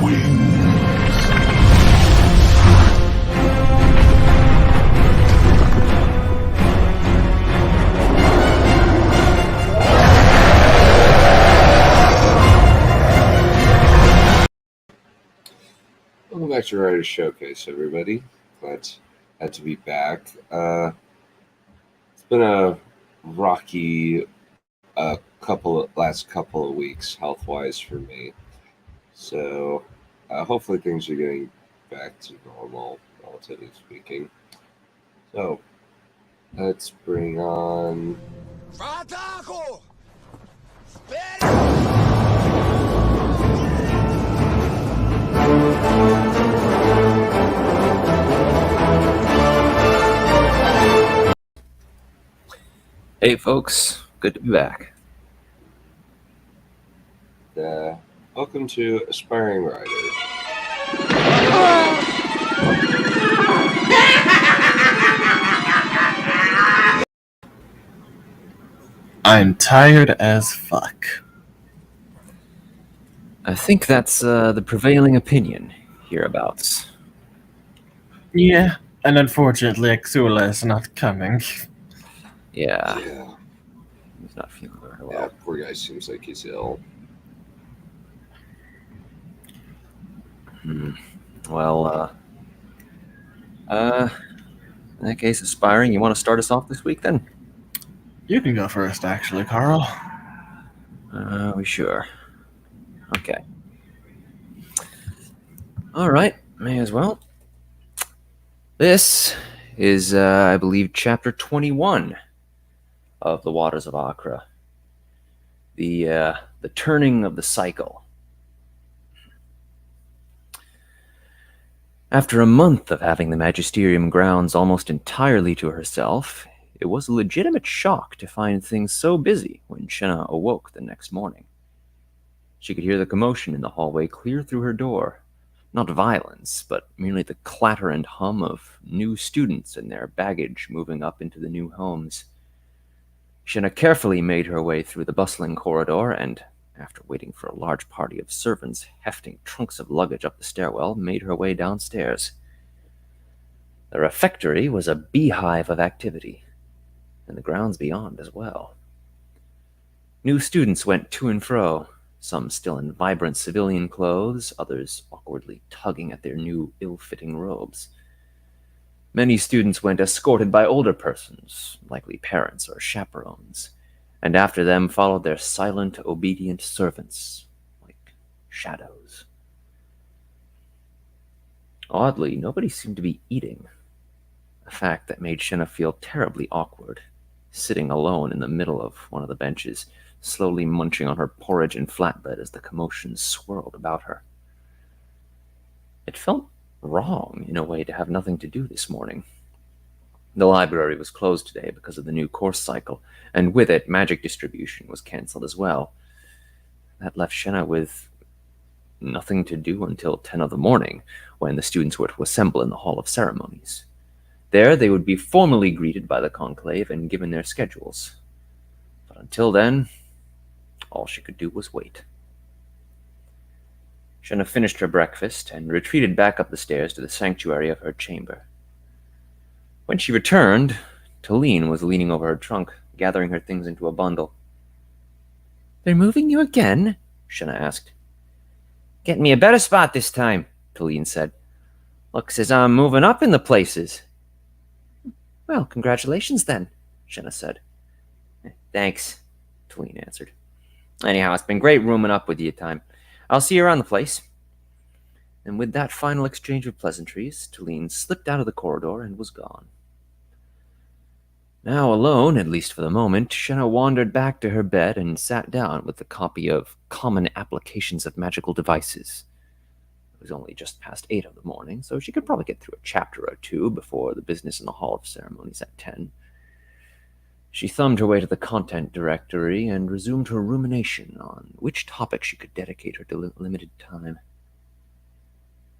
Welcome back to Writer's Showcase, everybody. Glad to be back. It's been a rocky last couple of weeks health-wise for me. So hopefully things are getting back to normal, relatively speaking. So let's bring on... Hey folks, good to be back. Welcome to Aspiring Writer. I'm tired as fuck. I think that's the prevailing opinion hereabouts. Yeah, and unfortunately Xula is not coming. Yeah. Yeah. He's not feeling very Yeah, well. poor guy seems like he's ill. Well, in that case, Aspiring, you want to start us off this week then? You can go first, actually, Carl. We sure. Okay. All right, may as well. This is, I believe, Chapter 21 of The Waters of Acre. The turning of the cycle. After a month of having the Magisterium grounds almost entirely to herself, it was a legitimate shock to find things so busy when Shenna awoke the next morning. She could hear the commotion in the hallway clear through her door. Not violence, but merely the clatter and hum of new students and their baggage moving up into the new homes. Shenna carefully made her way through the bustling corridor and, after waiting for a large party of servants hefting trunks of luggage up the stairwell, made her way downstairs. The refectory was a beehive of activity, and the grounds beyond as well. New students went to and fro, some still in vibrant civilian clothes, others awkwardly tugging at their new ill-fitting robes. Many students went escorted by older persons, likely parents or chaperones, and after them followed their silent, obedient servants, like shadows. Oddly, nobody seemed to be eating, a fact that made Shenna feel terribly awkward, sitting alone in the middle of one of the benches, slowly munching on her porridge and flatbread as the commotion swirled about her. It felt wrong, in a way, to have nothing to do this morning. The library was closed today because of the new course cycle, and with it, magic distribution was cancelled as well. That left Shenna with nothing to do until 10 of the morning, when the students were to assemble in the Hall of Ceremonies. There, they would be formally greeted by the conclave and given their schedules. But until then, all she could do was wait. Shenna finished her breakfast and retreated back up the stairs to the sanctuary of her chamber. When she returned, Talene was leaning over her trunk, gathering her things into a bundle. "They're moving you again?" Shenna asked. "Get me a better spot this time," Talene said. "Looks as I'm moving up in the places." "Well, congratulations then," Shenna said. "Thanks," Talene answered. "Anyhow, it's been great rooming up with you time. I'll see you around the place." And with that final exchange of pleasantries, Talene slipped out of the corridor and was gone. Now alone, at least for the moment, Shenna wandered back to her bed and sat down with the copy of Common Applications of Magical Devices. It was only just past 8 of the morning, so she could probably get through a chapter or two before the business in the Hall of Ceremonies at 10. She thumbed her way to the content directory and resumed her rumination on which topic she could dedicate her limited time.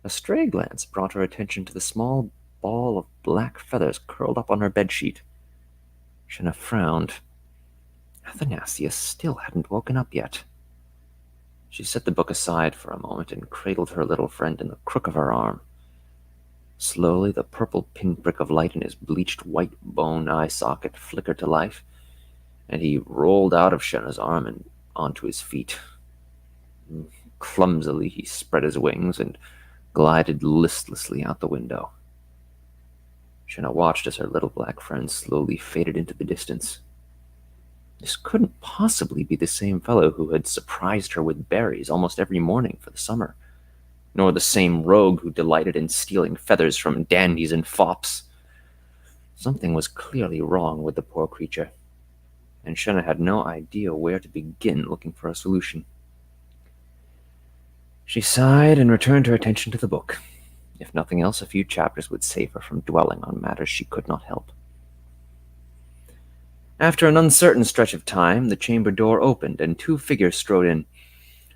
A stray glance brought her attention to the small ball of black feathers curled up on her bedsheet. Shenna frowned. Athanasius still hadn't woken up yet. She set the book aside for a moment and cradled her little friend in the crook of her arm. Slowly, the purple pinprick of light in his bleached white bone eye socket flickered to life, and he rolled out of Shenna's arm and onto his feet. Clumsily, he spread his wings and glided listlessly out the window. Shenna watched as her little black friend slowly faded into the distance. This couldn't possibly be the same fellow who had surprised her with berries almost every morning for the summer, nor the same rogue who delighted in stealing feathers from dandies and fops. Something was clearly wrong with the poor creature, and Shenna had no idea where to begin looking for a solution. She sighed and returned her attention to the book. If nothing else, a few chapters would save her from dwelling on matters she could not help. After an uncertain stretch of time, the chamber door opened, and two figures strode in.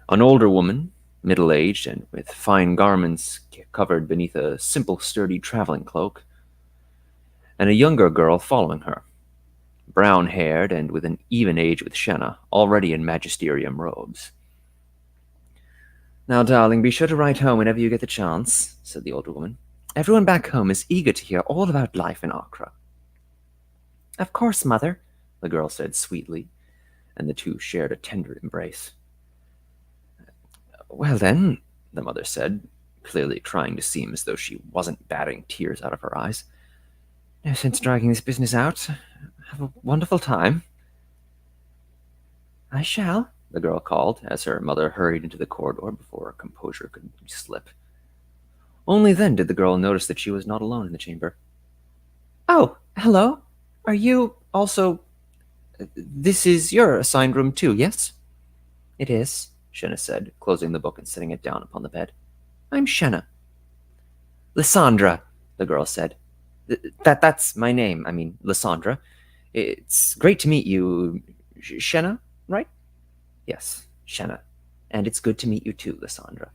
An older woman, middle-aged and with fine garments covered beneath a simple, sturdy traveling cloak, and a younger girl following her, brown-haired and with an even age with Shenna, already in magisterium robes. "Now, darling, be sure to write home whenever you get the chance," said the older woman. "Everyone back home is eager to hear all about life in Acre." "Of course, Mother," the girl said sweetly, and the two shared a tender embrace. "Well then," the mother said, clearly trying to seem as though she wasn't batting tears out of her eyes, "no sense dragging this business out. Have a wonderful time." "I shall," the girl called, as her mother hurried into the corridor before her composure could slip. Only then did the girl notice that she was not alone in the chamber. "Oh, hello. Are you also... This is your assigned room too, yes?" "It is," Shenna said, closing the book and setting it down upon the bed. "I'm Shenna." "Lysandra," the girl said. That's my name. I mean, Lysandra. It's great to meet you. Shenna, right?" "Yes, Shenna. And it's good to meet you too, Lysandra."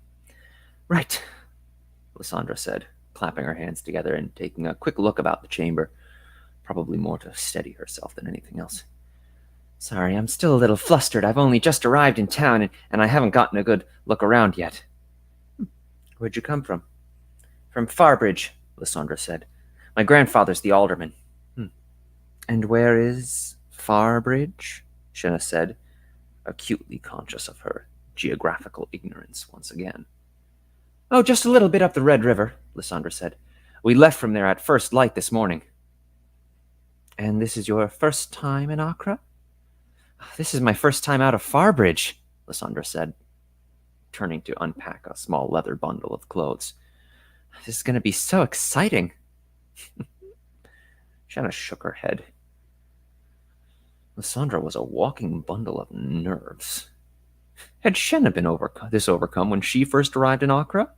"Right," Lysandra said, clapping her hands together and taking a quick look about the chamber, probably more to steady herself than anything else. "Sorry, I'm still a little flustered. I've only just arrived in town, and I haven't gotten a good look around yet." "Where'd you come from?" "From Farbridge," Lysandra said. "My grandfather's the alderman." "And where is Farbridge?" Shenna said, acutely conscious of her geographical ignorance once again. "Oh, just a little bit up the Red River," Lysandra said. "We left from there at first light this morning." "And this is your first time in Acre?" "This is my first time out of Farbridge," Lysandra said, turning to unpack a small leather bundle of clothes. "This is going to be so exciting." Shenna shook her head. Lysandra was a walking bundle of nerves. Had Shenna been overcome when she first arrived in Acre?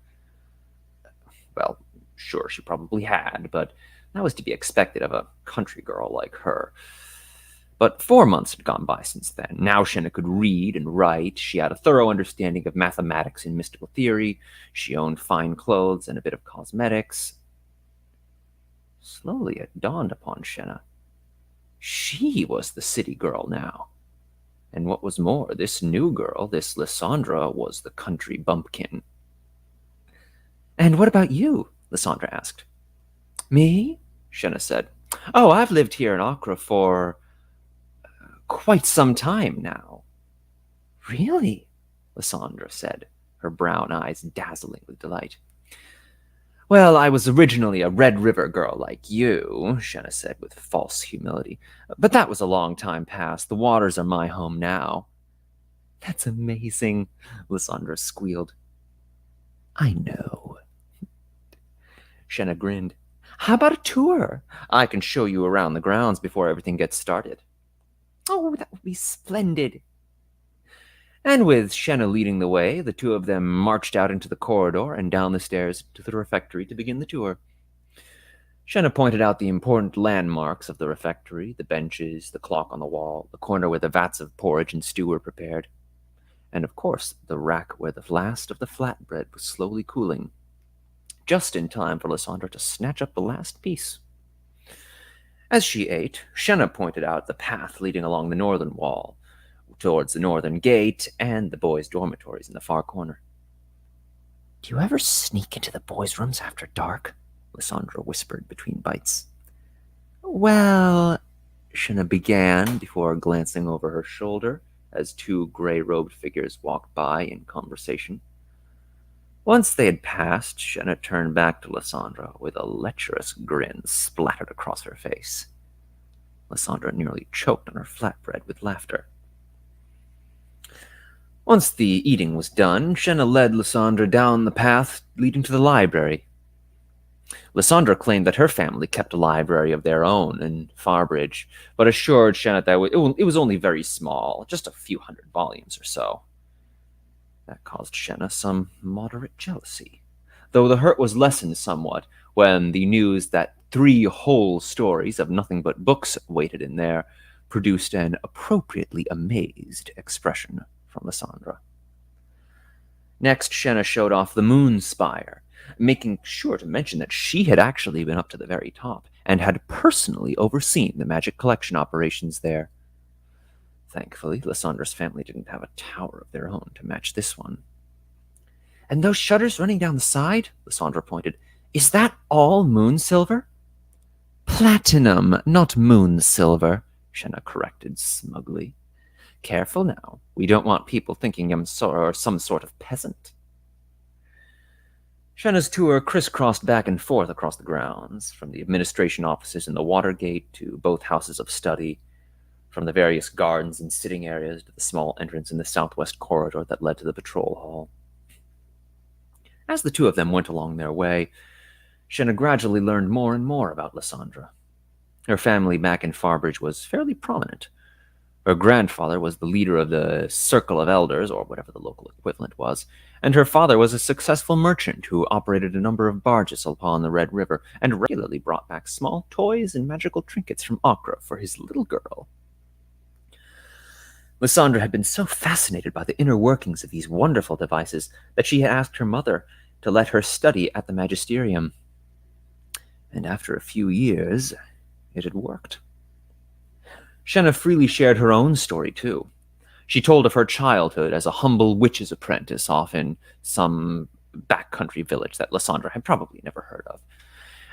Well, sure, she probably had, but that was to be expected of a country girl like her. But 4 months had gone by since then. Now Shenna could read and write. She had a thorough understanding of mathematics and mystical theory. She owned fine clothes and a bit of cosmetics. Slowly it dawned upon Shenna. She was the city girl now. And what was more, this new girl, this Lysandra, was the country bumpkin. "And what about you?" Lysandra asked. "Me?" Shenna said. "Oh, I've lived here in Acre for quite some time now." "Really?" Lysandra said, her brown eyes dazzling with delight. "Well, I was originally a Red River girl like you," Shenna said with false humility. "But that was a long time past. The waters are my home now." "That's amazing," Lysandra squealed. "I know." Shenna grinned. "How about a tour? I can show you around the grounds before everything gets started." "Oh, that would be splendid." And with Shenna leading the way, the two of them marched out into the corridor and down the stairs to the refectory to begin the tour. Shenna pointed out the important landmarks of the refectory, the benches, the clock on the wall, the corner where the vats of porridge and stew were prepared, and of course the rack where the last of the flatbread was slowly cooling, just in time for Lysandra to snatch up the last piece. As she ate, Shenna pointed out the path leading along the northern wall, towards the northern gate and the boys' dormitories in the far corner. "Do you ever sneak into the boys' rooms after dark?" Lysandra whispered between bites. "Well," Shinna began before glancing over her shoulder as two gray-robed figures walked by in conversation. Once they had passed, Shinna turned back to Lysandra with a lecherous grin splattered across her face. Lysandra nearly choked on her flatbread with laughter. Once the eating was done, Shinna led Lysandra down the path leading to the library. Lysandra claimed that her family kept a library of their own in Farbridge, but assured Shinna that it was only very small, just a few hundred volumes or so. That caused Shinna some moderate jealousy, though the hurt was lessened somewhat when the news that 3 whole stories of nothing but books waited in there produced an appropriately amazed expression from Lysandra. Next, Shinna showed off the moon spire, making sure to mention that she had actually been up to the very top and had personally overseen the magic collection operations there. Thankfully, Lysandra's family didn't have a tower of their own to match this one. "And those shutters running down the side," Lysandra pointed, "is that all moon silver?" "Platinum, not moon silver," Shinna corrected smugly. "Careful now. We don't want people thinking I'm some sort of peasant." Shenna's tour crisscrossed back and forth across the grounds, from the administration offices in the Watergate to both houses of study, from the various gardens and sitting areas to the small entrance in the southwest corridor that led to the patrol hall. As the two of them went along their way, Shinna gradually learned more and more about Lysandra. Her family back in Farbridge was fairly prominent. Her grandfather was the leader of the Circle of Elders, or whatever the local equivalent was, and her father was a successful merchant who operated a number of barges upon the Red River and regularly brought back small toys and magical trinkets from Akra for his little girl. Lysandra had been so fascinated by the inner workings of these wonderful devices that she had asked her mother to let her study at the Magisterium. And after a few years, it had worked. Shinna freely shared her own story, too. She told of her childhood as a humble witch's apprentice off in some backcountry village that Lysandra had probably never heard of,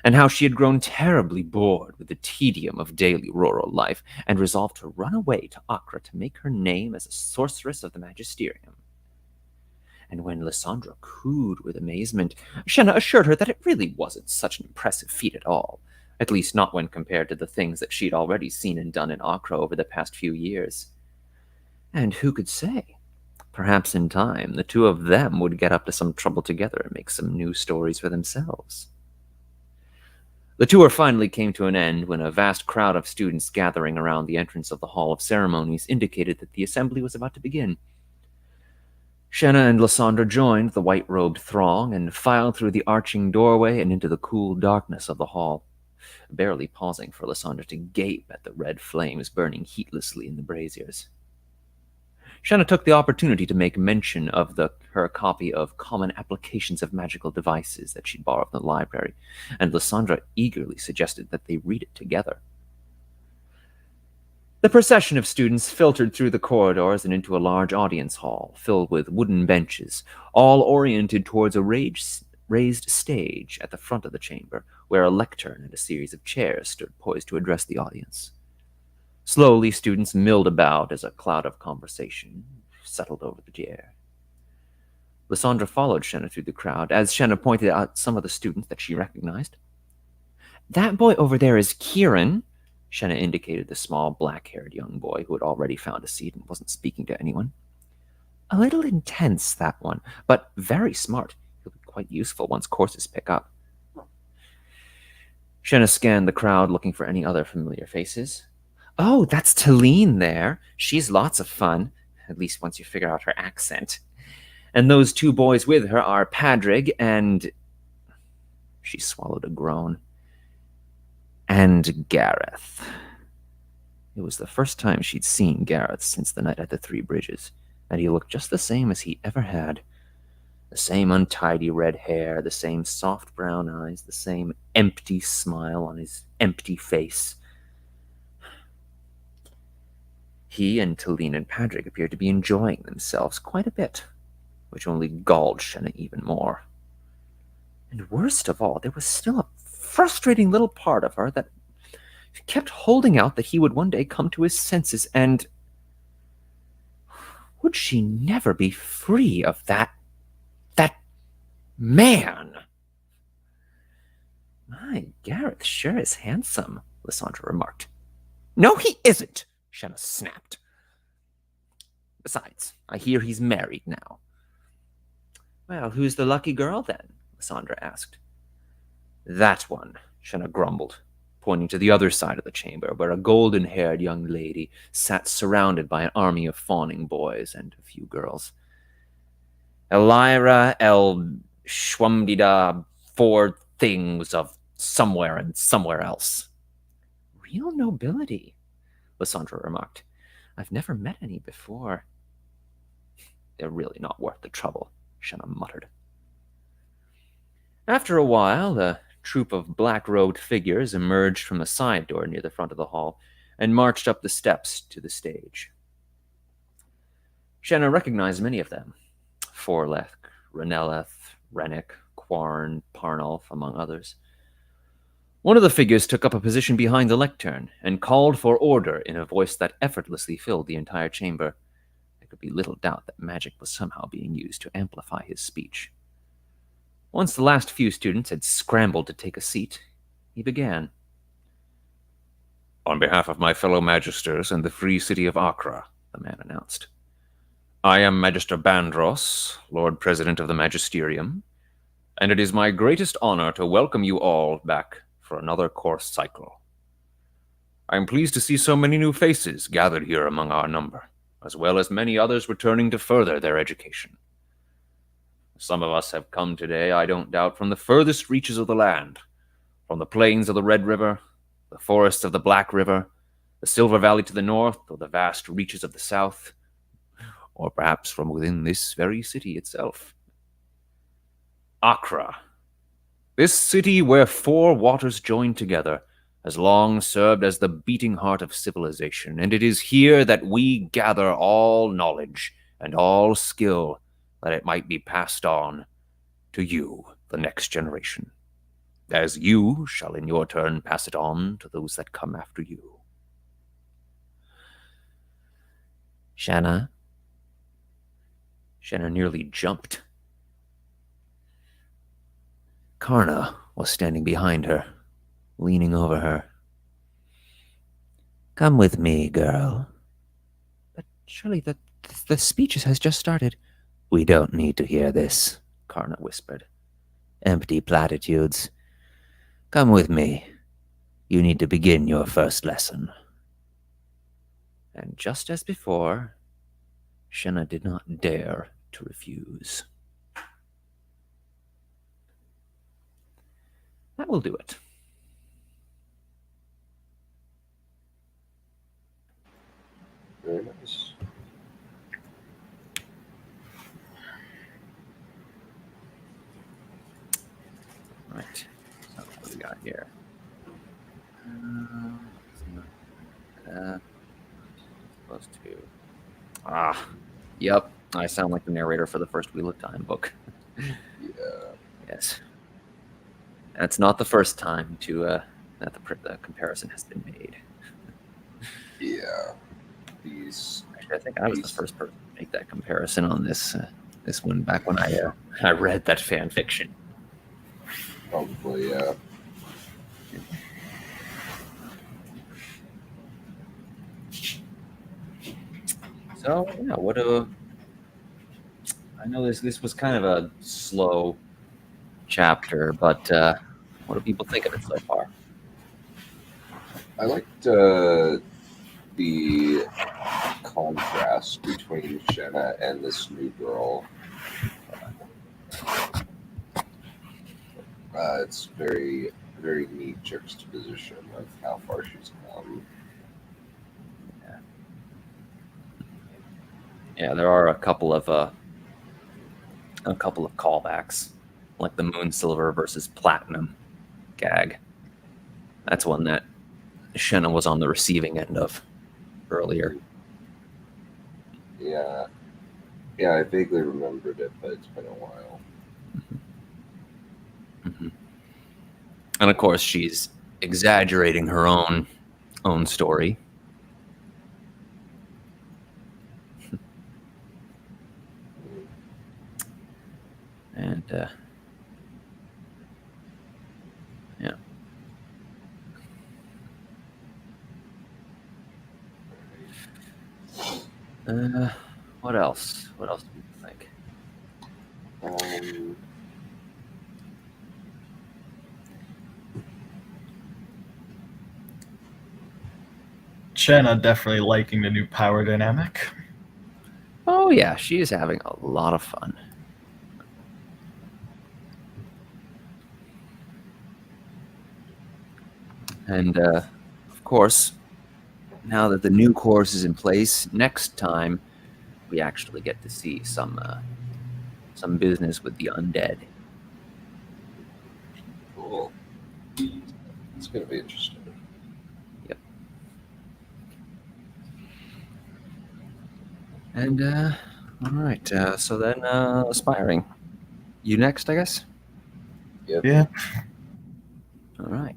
and how she had grown terribly bored with the tedium of daily rural life and resolved to run away to Akra to make her name as a sorceress of the Magisterium. And when Lysandra cooed with amazement, Shinna assured her that it really wasn't such an impressive feat at all, at least not when compared to the things that she'd already seen and done in Akra over the past few years. And who could say? Perhaps in time, the two of them would get up to some trouble together and make some new stories for themselves. The tour finally came to an end when a vast crowd of students gathering around the entrance of the Hall of Ceremonies indicated that the assembly was about to begin. Shinna and Lysandra joined the white-robed throng and filed through the arching doorway and into the cool darkness of the hall, barely pausing for Lysandra to gape at the red flames burning heatlessly in the braziers. Shinna took the opportunity to make mention of her copy of Common Applications of Magical Devices that she'd borrowed from the library, and Lysandra eagerly suggested that they read it together. The procession of students filtered through the corridors and into a large audience hall filled with wooden benches, all oriented towards a raised stage at the front of the chamber, where a lectern and a series of chairs stood poised to address the audience. Slowly, students milled about as a cloud of conversation settled over the air. Lysandra followed Shinna through the crowd, as Shinna pointed out some of the students that she recognized. "That boy over there is Kieran," Shinna indicated the small, black-haired young boy who had already found a seat and wasn't speaking to anyone. "A little intense, that one, but very smart. He'll be quite useful once courses pick up." Shinna scanned the crowd, looking for any other familiar faces. "Oh, that's Talene there. She's lots of fun, at least once you figure out her accent. And those two boys with her are Padrig and..." She swallowed a groan. "And Gareth." It was the first time she'd seen Gareth since the night at the Three Bridges, and he looked just the same as he ever had. The same untidy red hair, the same soft brown eyes, the same empty smile on his empty face. He and Talene and Patrick appeared to be enjoying themselves quite a bit, which only galled Shenna even more. And worst of all, there was still a frustrating little part of her that kept holding out that he would one day come to his senses, and would she never be free of that man? My, Gareth sure is handsome, Lysandra remarked. No, he isn't, Shenna snapped. Besides, I hear he's married now. Well, who's the lucky girl then? Lysandra asked. That one, Shenna grumbled, pointing to the other side of the chamber, where a golden-haired young lady sat surrounded by an army of fawning boys and a few girls. Elira El Shwumdida, 4 things of somewhere and somewhere else. Real nobility, Lysandra remarked. I've never met any before. They're really not worth the trouble, Shenna muttered. After a while, a troop of black-robed figures emerged from a side door near the front of the hall and marched up the steps to the stage. Shenna recognized many of them. Forleth, Reneleth, Rennick, Quarn, Parnulf, among others. One of the figures took up a position behind the lectern and called for order in a voice that effortlessly filled the entire chamber. There could be little doubt that magic was somehow being used to amplify his speech. Once the last few students had scrambled to take a seat, he began. On behalf of my fellow magisters and the free city of Acra, the man announced, I am Magister Bandros, Lord President of the Magisterium, and it is my greatest honor to welcome you all back for another course cycle. I am pleased to see so many new faces gathered here among our number, as well as many others returning to further their education. Some of us have come today, I don't doubt, from the furthest reaches of the land, from the plains of the Red River, the forests of the Black River, the Silver Valley to the north, or the vast reaches of the south, or perhaps from within this very city itself. Acra. This city where 4 waters join together has long served as the beating heart of civilization, and it is here that we gather all knowledge and all skill that it might be passed on to you, the next generation, as you shall in your turn pass it on to those that come after you. Shenna nearly jumped. Karna was standing behind her, leaning over her. Come with me, girl. But surely the speech has just started. We don't need to hear this, Karna whispered. Empty platitudes. Come with me. You need to begin your first lesson. And just as before, Shenna did not dare to refuse. That will do it. Very nice. Right. So what do we got here? Supposed to. Yep. I sound like the narrator for the First Wheel of Time book. Yeah. Yes. That's not the first time that the comparison has been made. Yeah. These. Actually, I think I was the first person to make that comparison on this one back when I read that fan fiction. Probably, yeah. So yeah, I know this was kind of a slow chapter, but what do people think of it so far? I liked the contrast between Shenna and this new girl. It's very, very neat juxtaposition of how far she's come. Yeah, there are a couple of callbacks, like the Moon Silver versus Platinum gag. That's one that Shenna was on the receiving end of earlier. Yeah. Yeah, I vaguely remembered it, but it's been a while. Mm-hmm. And of course, she's exaggerating her own story. And yeah. What else? What else do you think? Shanna definitely liking the new power dynamic. Oh yeah, she is having a lot of fun. And of course, now that the new course is in place, next time we actually get to see some business with the undead. Cool. It's going to be interesting. Yep. And all right. So then, aspiring. You next, I guess. Yep. Yeah. All right.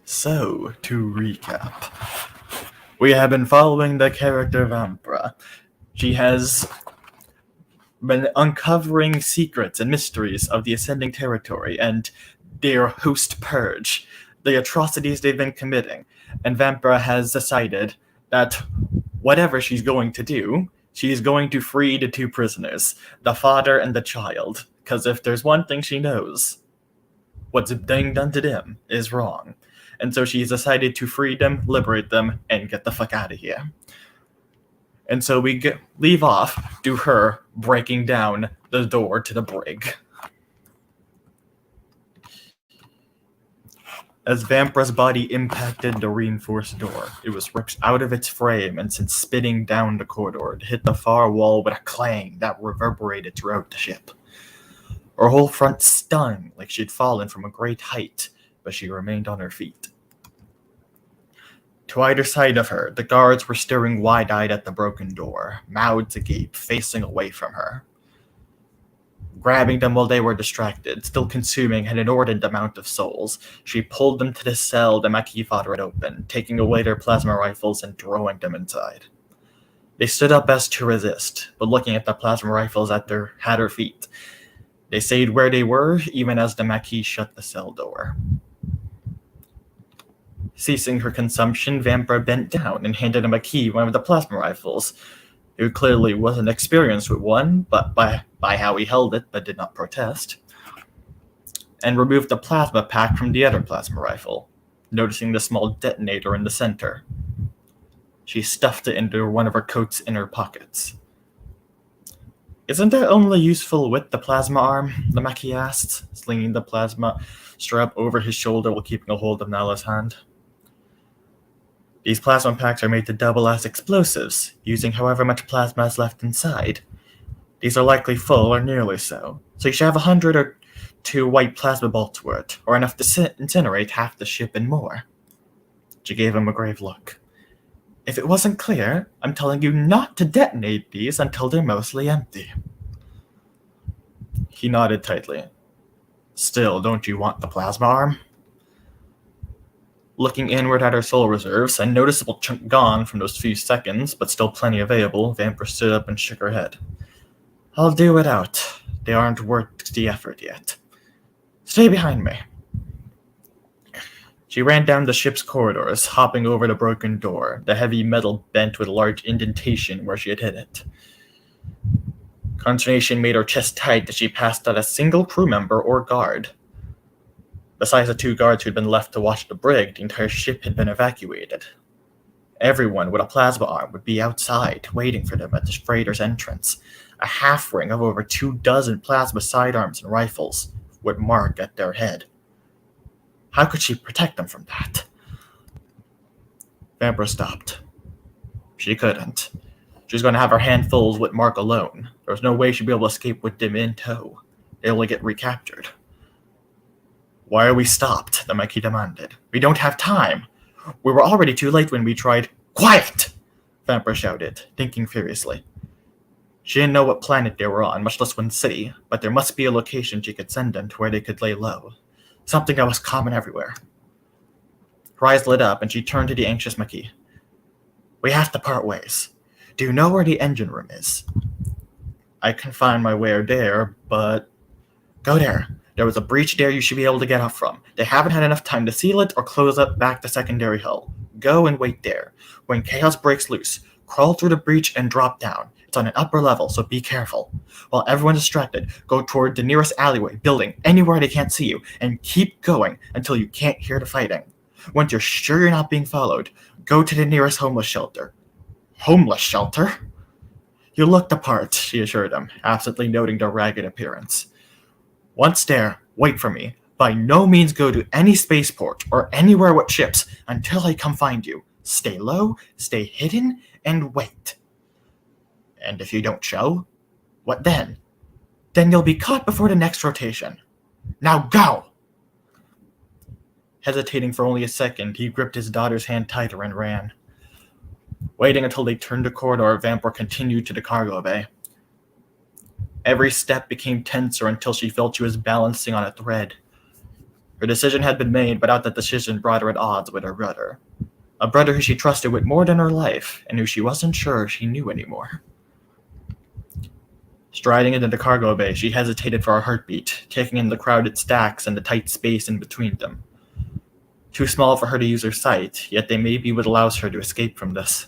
So, to recap, we have been following the character Vampra. She has been uncovering secrets and mysteries of the Ascending Territory and their host purge, the atrocities they've been committing. And Vampra has decided that whatever she's going to do, she's going to free the two prisoners, the father and the child. Because if there's one thing she knows, what's being done to them is wrong. And so she's decided to free them, liberate them, and get the fuck out of here. And so we leave off to her breaking down the door to the brig. As Vampra's body impacted the reinforced door, it was ripped out of its frame and sent spinning down the corridor to hit the far wall with a clang that reverberated throughout the ship. Her whole front stung like she'd fallen from a great height, but she remained on her feet. To either side of her, the guards were staring wide-eyed at the broken door, mouths agape, facing away from her. Grabbing them while they were distracted, still consuming an inordinate amount of souls, she pulled them to the cell the Maquis father had opened, taking away their plasma rifles and throwing them inside. They stood up as to resist, but looking at the plasma rifles at her feet, they stayed where they were, even as the Maquis shut the cell door. Ceasing her consumption, Vampra bent down and handed him a key, one of the plasma rifles, who clearly wasn't experienced with one, but by how he held it, but did not protest, and removed the plasma pack from the other plasma rifle, noticing the small detonator in the center. She stuffed it into one of her coat's inner pockets. "Isn't that only useful with the plasma arm?" the Maquis asked, slinging the plasma strap over his shoulder while keeping a hold of Nala's hand. "These plasma packs are made to double as explosives, using however much plasma is left inside. These are likely full or nearly so you should have 100 or 2 white plasma bolts worth, or enough to incinerate half the ship and more." She gave him a grave look. "If it wasn't clear, I'm telling you not to detonate these until they're mostly empty." He nodded tightly. "Still, don't you want the plasma arm?" Looking inward at her soul reserves, a noticeable chunk gone from those few seconds, but still plenty available, Vampra stood up and shook her head. "I'll do without. They aren't worth the effort yet. Stay behind me." She ran down the ship's corridors, hopping over the broken door, the heavy metal bent with a large indentation where she had hit it. Consternation made her chest tight as she passed out a single crew member or guard. Besides the 2 guards who had been left to watch the brig, the entire ship had been evacuated. Everyone with a plasma arm would be outside, waiting for them at the freighter's entrance. A half-ring of over 24 plasma sidearms and rifles would mark at their head. How could she protect them from that? Vampra stopped. She couldn't. She was going to have her handfuls with Mark alone. There was no way she'd be able to escape with them in tow. They'd only get recaptured. Why are we stopped? The Marquis demanded. We don't have time. We were already too late when we tried. Quiet! Vamper shouted, thinking furiously. She didn't know what planet they were on, much less what city, but there must be a location she could send them to where they could lay low. Something that was common everywhere. Her eyes lit up, and she turned to the anxious Marquis. We have to part ways. Do you know where the engine room is? I can find my way there, but... Go there. There was a breach there you should be able to get out from. They haven't had enough time to seal it or close up back the secondary hull. Go and wait there. When chaos breaks loose, crawl through the breach and drop down. It's on an upper level, so be careful. While everyone's distracted, go toward the nearest alleyway, building, anywhere they can't see you, and keep going until you can't hear the fighting. Once you're sure you're not being followed, go to the nearest homeless shelter. Homeless shelter? You look the part, she assured him, absently noting their ragged appearance. Once there, wait for me. By no means go to any spaceport or anywhere with ships until I come find you. Stay low, stay hidden, and wait. And if you don't show, what then? Then you'll be caught before the next rotation. Now go! Hesitating for only a second, he gripped his daughter's hand tighter and ran. Waiting until they turned the corridor, Vamper continued to the cargo bay. Every step became tenser until she felt she was balancing on a thread. Her decision had been made, but out that decision brought her at odds with her brother. A brother who she trusted with more than her life, and who she wasn't sure she knew anymore. Striding into the cargo bay, she hesitated for a heartbeat, taking in the crowded stacks and the tight space in between them. Too small for her to use her sight, yet they may be what allows her to escape from this.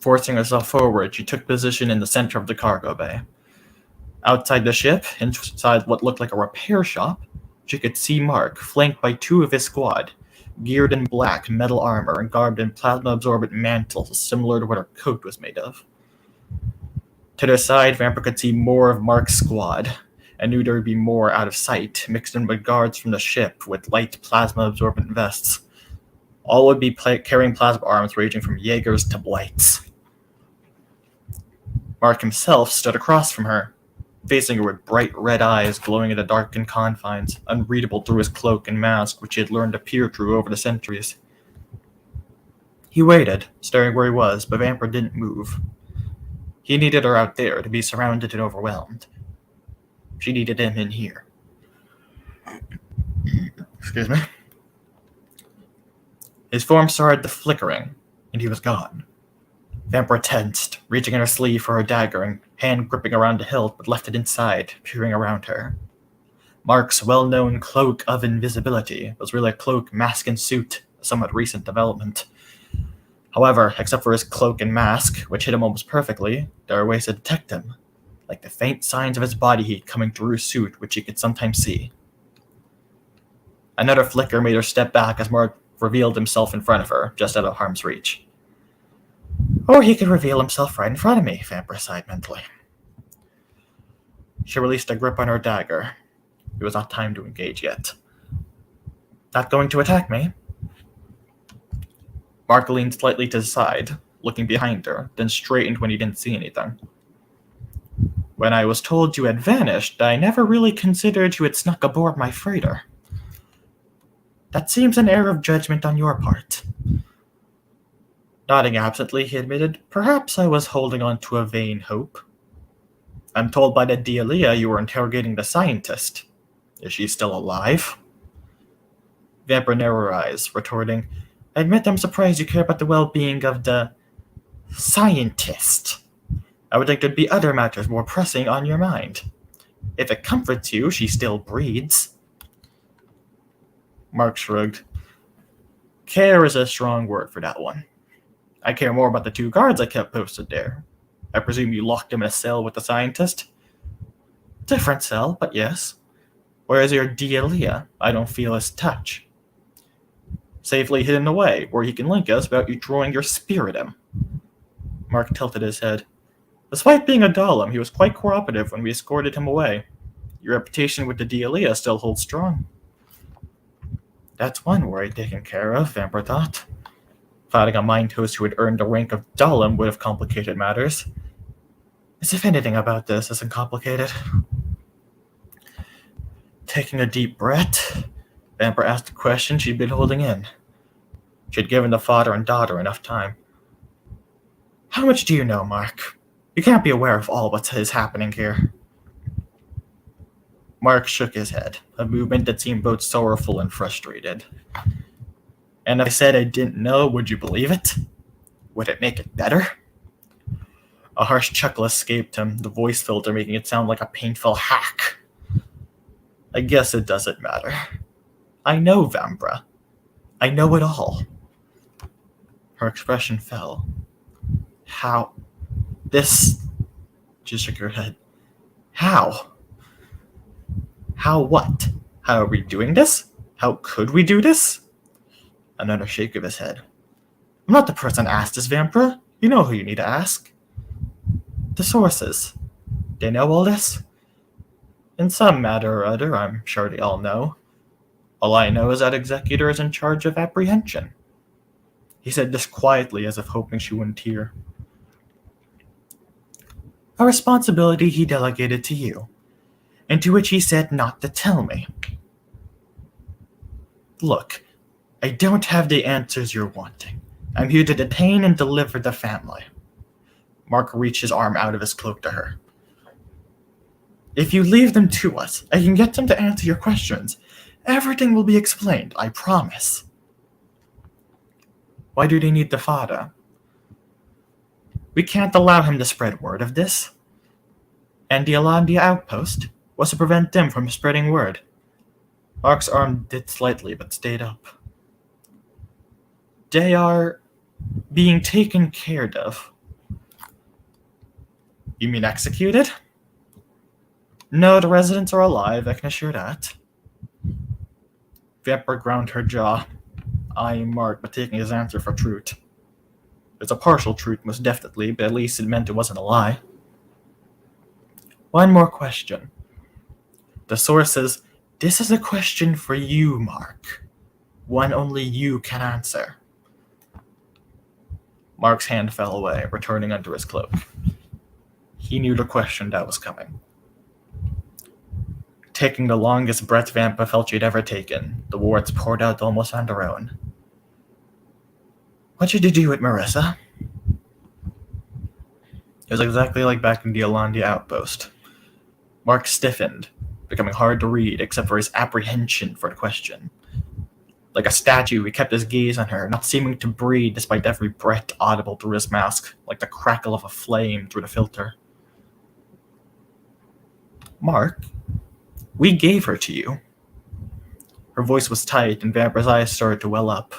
Forcing herself forward, she took position in the center of the cargo bay. Outside the ship, inside what looked like a repair shop, she could see Mark, flanked by two of his squad, geared in black metal armor and garbed in plasma-absorbent mantles similar to what her coat was made of. To their side, Vamper could see more of Mark's squad, and knew there would be more out of sight, mixed in with guards from the ship with light plasma-absorbent vests. All would be carrying plasma arms ranging from Jaegers to Blights. Mark himself stood across from her, facing her with bright red eyes glowing in the darkened confines, unreadable through his cloak and mask, which he had learned to peer through over the centuries. He waited, staring where he was, but Vamper didn't move. He needed her out there to be surrounded and overwhelmed. She needed him in here. Excuse me. His form started the flickering, and he was gone. Vamper tensed, reaching in her sleeve for her dagger and hand gripping around the hilt, but left it inside, peering around her. Mark's well-known cloak of invisibility was really a cloak, mask, and suit, a somewhat recent development. However, except for his cloak and mask, which hid him almost perfectly, there were ways to detect him, like the faint signs of his body heat coming through his suit, which he could sometimes see. Another flicker made her step back as Mark revealed himself in front of her, just out of harm's reach. Or he could reveal himself right in front of me, Vamper sighed mentally. She released a grip on her dagger. It was not time to engage yet. Not going to attack me? Mark leaned slightly to the side, looking behind her, then straightened when he didn't see anything. When I was told you had vanished, I never really considered you had snuck aboard my freighter. That seems an error of judgment on your part. Nodding absently, he admitted, perhaps I was holding on to a vain hope. I'm told by the Dealia you were interrogating the scientist. Is she still alive? Vamper narrowed her eyes, retorting, I admit I'm surprised you care about the well-being of the scientist. I would think there'd be other matters more pressing on your mind. If it comforts you, she still breeds. Mark shrugged. Care is a strong word for that one. I care more about the two guards I kept posted there. I presume you locked them in a cell with the scientist? Different cell, but yes. Whereas your Dealia, I don't feel his touch. Safely hidden away, where he can link us without you drawing your spear at him. Mark tilted his head. Despite being a Dalim, he was quite cooperative when we escorted him away. Your reputation with the Dealia still holds strong. That's one worry taken care of, Vamper thought. Fighting a mind host who had earned the rank of Dalim would have complicated matters. As if anything about this isn't complicated. Taking a deep breath, Vamper asked a question she'd been holding in. She had given the father and daughter enough time. How much do you know, Mark? You can't be aware of all what is happening here. Mark shook his head, a movement that seemed both sorrowful and frustrated. And if I said I didn't know, would you believe it? Would it make it better? A harsh chuckle escaped him, the voice filter making it sound like a painful hack. I guess it doesn't matter. I know Vambra. I know it all. Her expression fell. How? This... She shook her head. How? How what? How are we doing this? How could we do this? Another shake of his head. I'm not the person asked this, Vampa. You know who you need to ask. The sources. They know all this? In some matter or other, I'm sure they all know. All I know is that Executor is in charge of apprehension. He said this quietly, as if hoping she wouldn't hear. A responsibility he delegated to you, and to which he said not to tell me. Look, I don't have the answers you're wanting. I'm here to detain and deliver the family. Mark reached his arm out of his cloak to her. If you leave them to us, I can get them to answer your questions. Everything will be explained, I promise. Why do they need the father? We can't allow him to spread word of this. And the Alandia outpost was to prevent them from spreading word. Mark's arm did slightly, but stayed up. They are being taken care of. You mean executed? No, the residents are alive, I can assure that. Vamper ground her jaw, eyeing Mark, but taking his answer for truth. It's a partial truth, most definitely, but at least it meant it wasn't a lie. One more question. The source says, this is a question for you, Mark. One only you can answer. Mark's hand fell away, returning under his cloak. He knew the question that was coming. Taking the longest breath Vampa felt she'd ever taken, the words poured out almost on their own. What did you do with Marissa? It was exactly like back in the Alandia outpost. Mark stiffened, becoming hard to read except for his apprehension for the question. Like a statue, he kept his gaze on her, not seeming to breathe despite every breath audible through his mask, like the crackle of a flame through the filter. Mark, we gave her to you. Her voice was tight, and Vampa's eyes started to well up.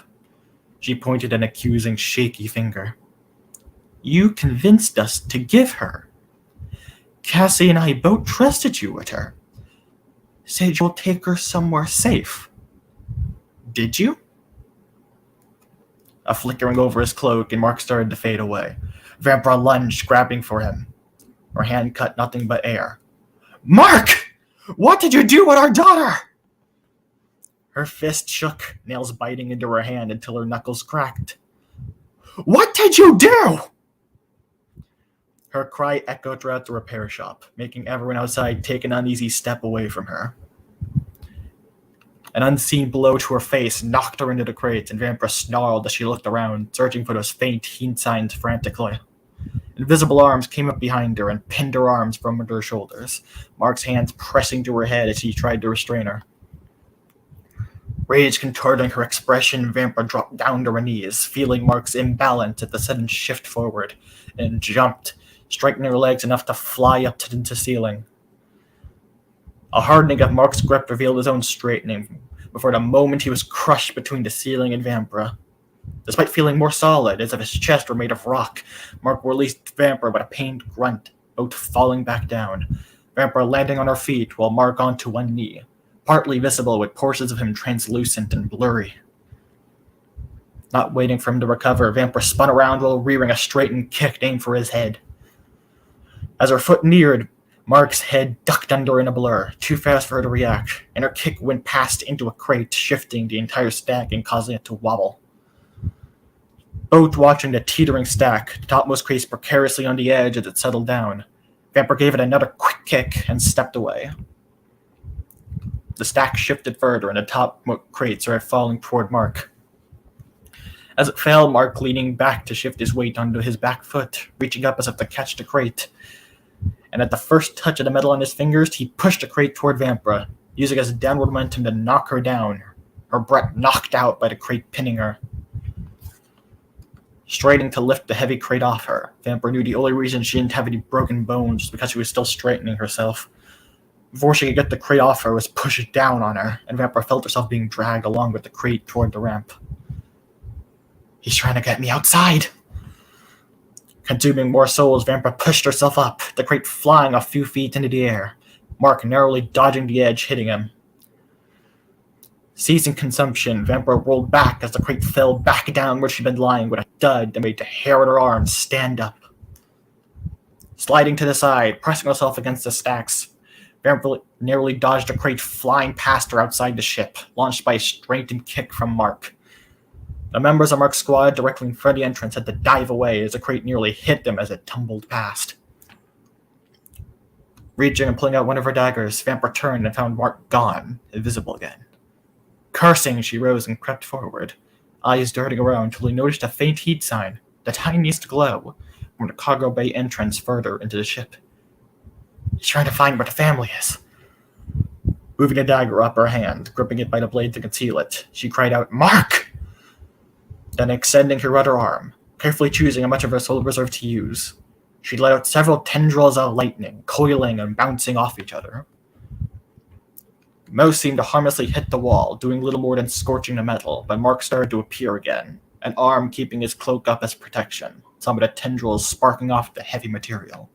She pointed an accusing, shaky finger. You convinced us to give her. Cassie and I both trusted you with her. Said you'll take her somewhere safe. Did you? A flickering over his cloak, and Mark started to fade away. Vampa lunged, grabbing for him. Her hand cut nothing but air. Mark! What did you do with our daughter? Her fist shook, nails biting into her hand until her knuckles cracked. What did you do? Her cry echoed throughout the repair shop, making everyone outside take an uneasy step away from her. An unseen blow to her face knocked her into the crate, and Vampa snarled as she looked around, searching for those faint hint signs frantically. Invisible arms came up behind her and pinned her arms from under her shoulders, Mark's hands pressing to her head as he tried to restrain her. Rage contorting her expression, Vampa dropped down to her knees, feeling Mark's imbalance at the sudden shift forward, and jumped, striking her legs enough to fly up to the ceiling. A hardening of Mark's grip revealed his own straightening, before the moment he was crushed between the ceiling and Vampa. Despite feeling more solid, as if his chest were made of rock, Mark released Vampa with a pained grunt, both falling back down, Vampa landing on her feet while Mark onto one knee, partly visible with portions of him translucent and blurry. Not waiting for him to recover, Vampa spun around while rearing a straightened kick aimed for his head. As her foot neared, Mark's head ducked under in a blur, too fast for her to react, and her kick went past into a crate, shifting the entire stack and causing it to wobble. Both watching the teetering stack, the topmost crates precariously on the edge as it settled down. Vamper gave it another quick kick and stepped away. The stack shifted further and the top crate started falling toward Mark. As it fell, Mark leaning back to shift his weight onto his back foot, reaching up as if to catch the crate. And at the first touch of the metal on his fingers, he pushed the crate toward Vampra, using his downward momentum to knock her down, her breath knocked out by the crate pinning her. Straining to lift the heavy crate off her, Vampra knew the only reason she didn't have any broken bones was because she was still straightening herself. Before she could get the crate off her, was pushed down on her, and Vampra felt herself being dragged along with the crate toward the ramp. He's trying to get me outside! Consuming more souls, Vampra pushed herself up, the crate flying a few feet into the air, Mark narrowly dodging the edge, hitting him. Ceasing consumption, Vampra rolled back as the crate fell back down where she'd been lying with a thud that made the hair on her arms stand up. Sliding to the side, pressing herself against the stacks, Vampra narrowly dodged a crate flying past her outside the ship, launched by a straightened kick from Mark. The members of Mark's squad directly in front of the entrance had to dive away as the crate nearly hit them as it tumbled past. Reaching and pulling out one of her daggers, Vampra turned and found Mark gone, invisible again. Cursing, she rose and crept forward, eyes darting around until he noticed a faint heat sign, the tiniest glow, from the cargo bay entrance further into the ship. He's trying to find where the family is. Moving a dagger up her hand, gripping it by the blade to conceal it, she cried out, "Mark!" Then extending her other arm, carefully choosing how much of her soul reserve to use, she let out several tendrils of lightning, coiling and bouncing off each other. Most seemed to harmlessly hit the wall, doing little more than scorching the metal, but Mark started to appear again, an arm keeping his cloak up as protection, some of the tendrils sparking off the heavy material.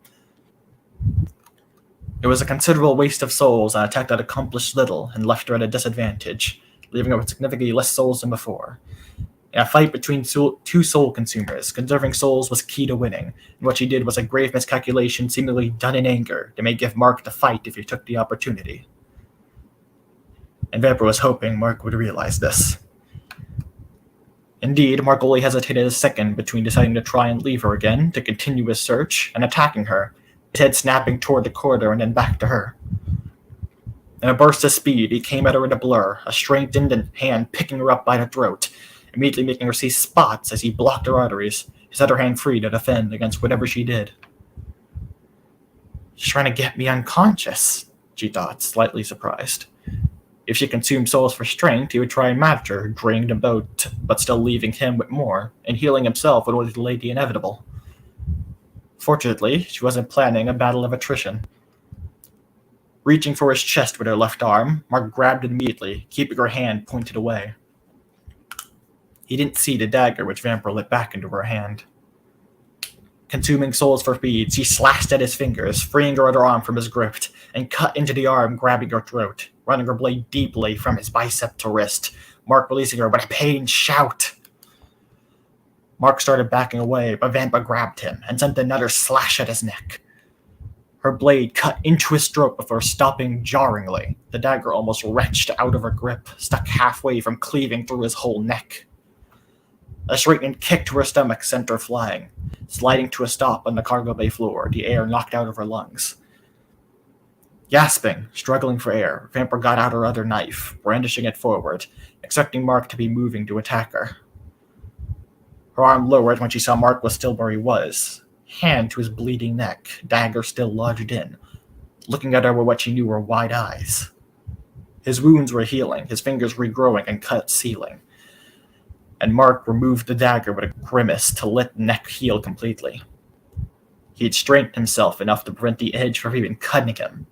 It was a considerable waste of souls, and attack that accomplished little and left her at a disadvantage, leaving her with significantly less souls than before. In a fight between two soul consumers, conserving souls was key to winning, and what she did was a grave miscalculation seemingly done in anger that may give Mark the fight if he took the opportunity. And Vampra was hoping Mark would realize this. Indeed, Mark only hesitated a second between deciding to try and leave her again, to continue his search, and attacking her, his head snapping toward the corridor and then back to her. In a burst of speed, he came at her in a blur, a strengthened hand picking her up by the throat, immediately making her see spots as he blocked her arteries, his other hand free to defend against whatever she did. She's trying to get me unconscious, she thought, slightly surprised. If she consumed souls for strength, he would try and match her, draining them both, but still leaving him with more, and healing himself would only delay the inevitable. Fortunately, she wasn't planning a battle of attrition. Reaching for his chest with her left arm, Mark grabbed it immediately, keeping her hand pointed away. He didn't see the dagger which Vampra lit back into her hand. Consuming souls for speed, she slashed at his fingers, freeing her other arm from his grip, and cut into the arm, grabbing her throat, running her blade deeply from his bicep to wrist, Mark releasing her with a pained shout. Mark started backing away, but Vampra grabbed him and sent another slash at his neck. Her blade cut into his throat before stopping jarringly, the dagger almost wrenched out of her grip, stuck halfway from cleaving through his whole neck. A straightening kick to her stomach sent her flying, sliding to a stop on the cargo bay floor, the air knocked out of her lungs. Gasping, struggling for air, Vampra got out her other knife, brandishing it forward, expecting Mark to be moving to attack her. Her arm lowered when she saw Mark was still where he was, hand to his bleeding neck, dagger still lodged in, looking at her with what she knew were wide eyes. His wounds were healing, his fingers regrowing and cut sealing, and Mark removed the dagger with a grimace to let the neck heal completely. He had strengthened himself enough to prevent the edge from even cutting him.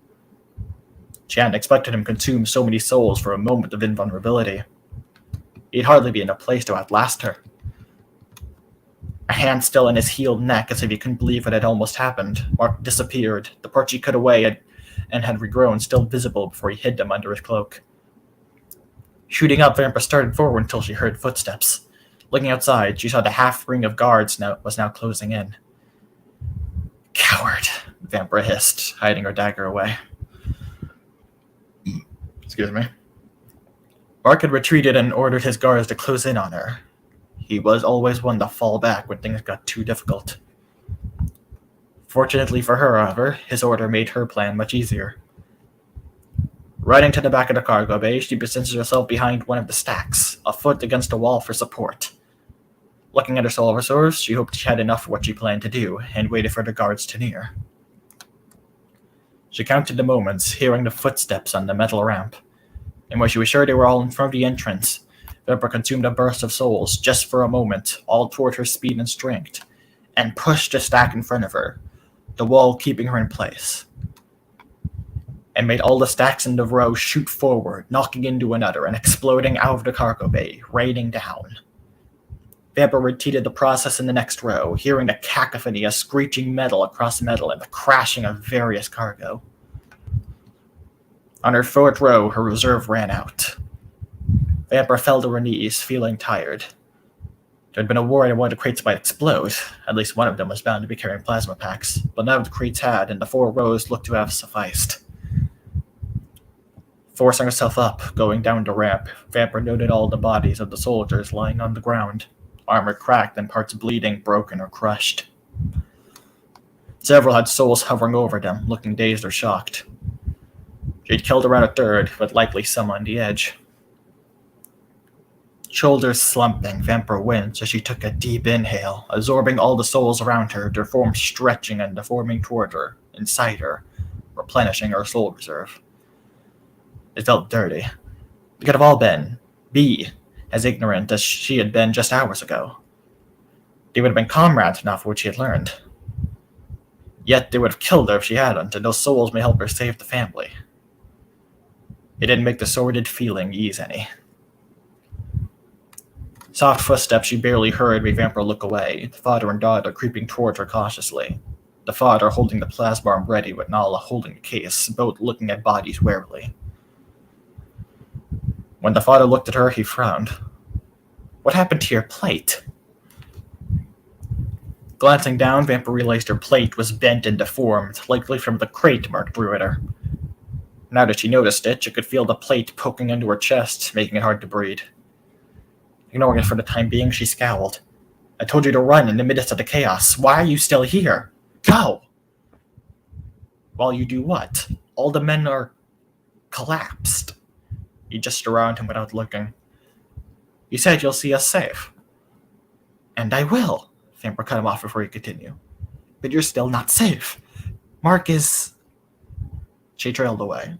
She hadn't expected him to consume so many souls for a moment of invulnerability. He'd hardly be in a place to outlast her. A hand still in his healed neck as if he couldn't believe what had almost happened, Mark disappeared, the parts he cut away and had regrown still visible before he hid them under his cloak. Shooting up, Vampra started forward until she heard footsteps. Looking outside, she saw the half-ring of guards was now closing in. Coward, Vampra hissed, hiding her dagger away. Excuse me. Mark had retreated and ordered his guards to close in on her. He was always one to fall back when things got too difficult. Fortunately for her, however, his order made her plan much easier. Riding to the back of the cargo bay, she positions herself behind one of the stacks, a foot against a wall for support. Looking at her soul resource, she hoped she had enough for what she planned to do, and waited for the guards to near. She counted the moments, hearing the footsteps on the metal ramp, and when she was sure they were all in front of the entrance, Vemper consumed a burst of souls just for a moment, all toward her speed and strength, and pushed the stack in front of her, the wall keeping her in place, and made all the stacks in the row shoot forward, knocking into another and exploding out of the cargo bay, raining down. Vamper repeated the process in the next row, hearing the cacophony of screeching metal across metal and the crashing of various cargo. On her fourth row, her reserve ran out. Vamper fell to her knees, feeling tired. There had been a worry that one of the crates might explode. At least one of them was bound to be carrying plasma packs, but none of the crates had, and the 4 rows looked to have sufficed. Forcing herself up, going down the ramp, Vamper noted all the bodies of the soldiers lying on the ground, armor cracked and parts bleeding, broken, or crushed. Several had souls hovering over them, looking dazed or shocked. She'd killed around a third, but likely some on the edge. Shoulders slumping, Vamper winced as she took a deep inhale, absorbing all the souls around her, their forms stretching and deforming toward her, inside her, replenishing her soul reserve. It felt dirty. They could have all been as ignorant as she had been just hours ago. They would have been comrades enough for what she had learned. Yet they would have killed her if she hadn't, and those souls may help her save the family. It didn't make the sordid feeling ease any. Soft footsteps she barely heard made Vamper look away, the father and daughter creeping towards her cautiously. The father holding the plasma arm ready with Nala holding the case, both looking at bodies warily. When the father looked at her, he frowned. "What happened to your plate?" Glancing down, Vamper realized her plate was bent and deformed, likely from the crate Mark threw at her. Now that she noticed it, she could feel the plate poking into her chest, making it hard to breathe. Ignoring it for the time being, she scowled. "I told you to run in the midst of the chaos. Why are you still here? Go!" "While you do what? All the men are collapsed." He just around him without looking. "You said you'll see us safe." "And I will," Vamper cut him off before he could continue. "But you're still not safe. Mark is..." She trailed away.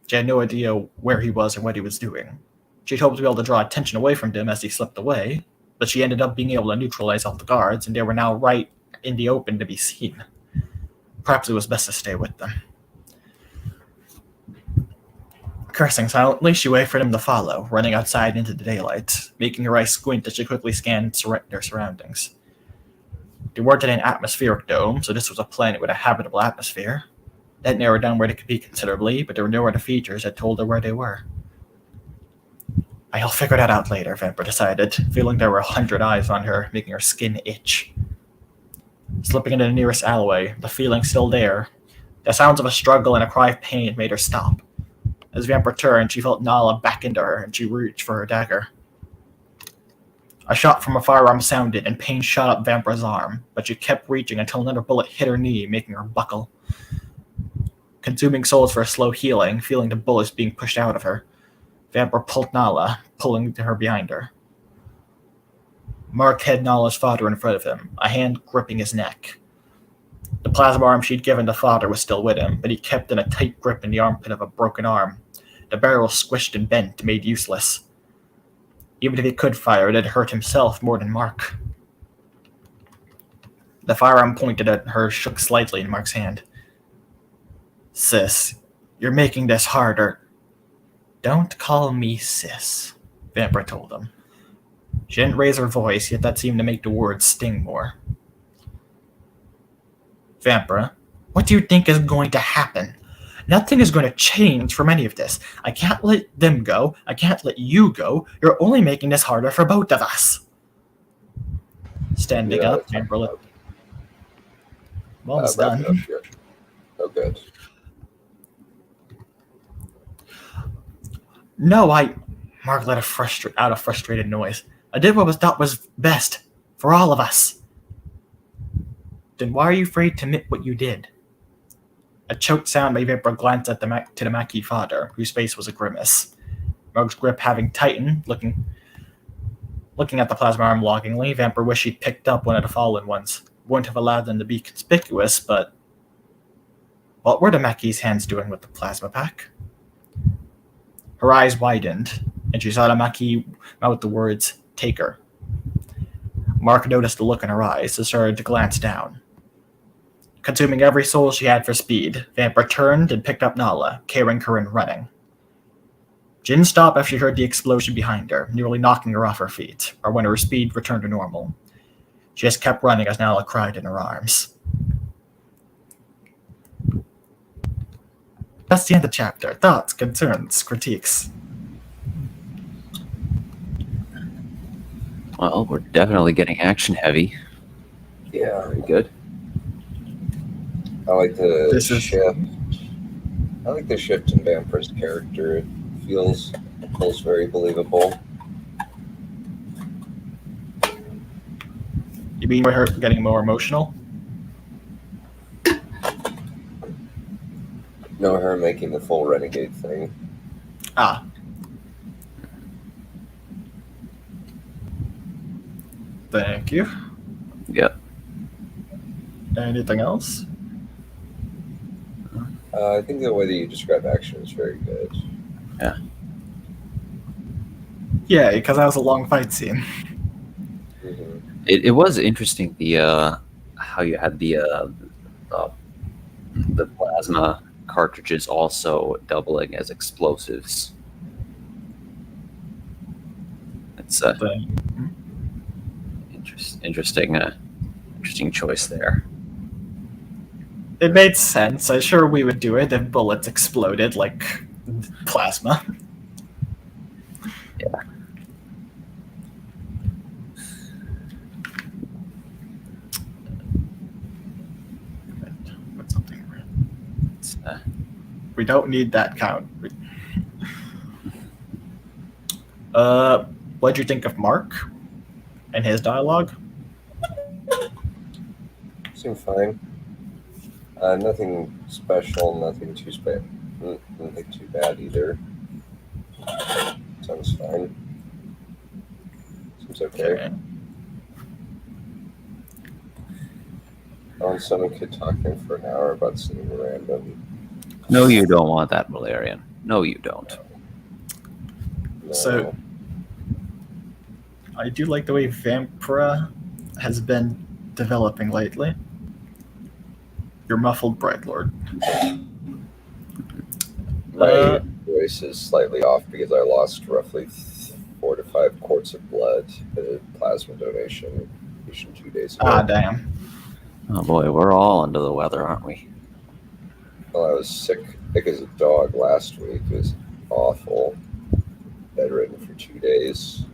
She had no idea where he was or what he was doing. She'd hoped to be able to draw attention away from him as he slipped away, but she ended up being able to neutralize all the guards, and they were now right in the open to be seen. Perhaps it was best to stay with them. Cursing silently, she waited for them to follow, running outside into the daylight, making her eyes squint as she quickly scanned their surroundings. They weren't in an atmospheric dome, so this was a planet with a habitable atmosphere. That narrowed down where they could be considerably, but there were no other features that told her where they were. "I'll figure that out later," Vamper decided, feeling there were 100 eyes on her, making her skin itch. Slipping into the nearest alleyway, the feeling still there, the sounds of a struggle and a cry of pain made her stop. As Vamper turned, she felt Nala back into her, and she reached for her dagger. A shot from a firearm sounded, and pain shot up Vamper's arm, but she kept reaching until another bullet hit her knee, making her buckle. Consuming souls for a slow healing, feeling the bullets being pushed out of her, Vamper pulled Nala, pulling her behind her. Mark had Nala's father in front of him, a hand gripping his neck. The plasma arm she'd given the father was still with him, but he kept in a tight grip in the armpit of a broken arm. The barrel squished and bent, made useless. Even if he could fire, it had hurt himself more than Mark. The firearm pointed at her shook slightly in Mark's hand. "Sis, you're making this harder." "Don't call me sis," Vamper told him. She didn't raise her voice, yet that seemed to make the words sting more. "Vamper, what do you think is going to happen? Nothing is going to change from any of this. I can't let them go. I can't let you go. You're only making this harder for both of us." Standing up, Vamper let... Well, it's done. Oh, good. "No, Mark let out a frustrated noise. I did what was thought was best for all of us. Then why are you afraid to admit what you did? A choked sound made Vampire glance at the Maquis father, whose face was a grimace. Rogue's grip having tightened, looking at the plasma arm longingly, Vampire wished she'd picked up one of the fallen ones. Wouldn't have allowed them to be conspicuous, but what were the Maquis' hands doing with the plasma pack? Her eyes widened, and she saw the Maquis mouth the words, "Take her." Mark noticed the look in her eyes, so started to glance down. Consuming every soul she had for speed, Vampire turned and picked up Nala, carrying her and running. Jin stopped after she heard the explosion behind her, nearly knocking her off her feet, or when her speed returned to normal. She just kept running as Nala cried in her arms. That's the end of the chapter. Thoughts, concerns, critiques? Well, we're definitely getting action heavy. Yeah, Very good. I like the This is- shift. I like the shift in Vampire's character. It feels very believable. You mean by her getting more emotional? No, her making the full renegade thing. Ah. Thank you. Yep. Anything else? I think the way that you describe action is very good. Yeah, because that was a long fight scene. Mm-hmm. It was interesting how you had the plasma cartridges also doubling as explosives. It's interesting choice there. It made sense. I'm sure we would do it if bullets exploded like plasma. Yeah. Put something around. It's, We don't need that count. What'd you think of Mark and his dialogue? Seemed fine. Nothing special. Nothing too nothing too bad either. Sounds fine. Seems okay. Someone could talk to him for an hour about something random. No, you don't want that, Valerian. No, you don't. No. So, I do like the way Vampira has been developing lately. Your muffled Bright Lord. My voice is slightly off because I lost roughly 4 to 5 quarts of blood at a plasma donation 2 days ago. Ah, damn. Oh boy, we're all under the weather, aren't we? Well, I was sick as a dog last week. It was awful. Bedridden for 2 days.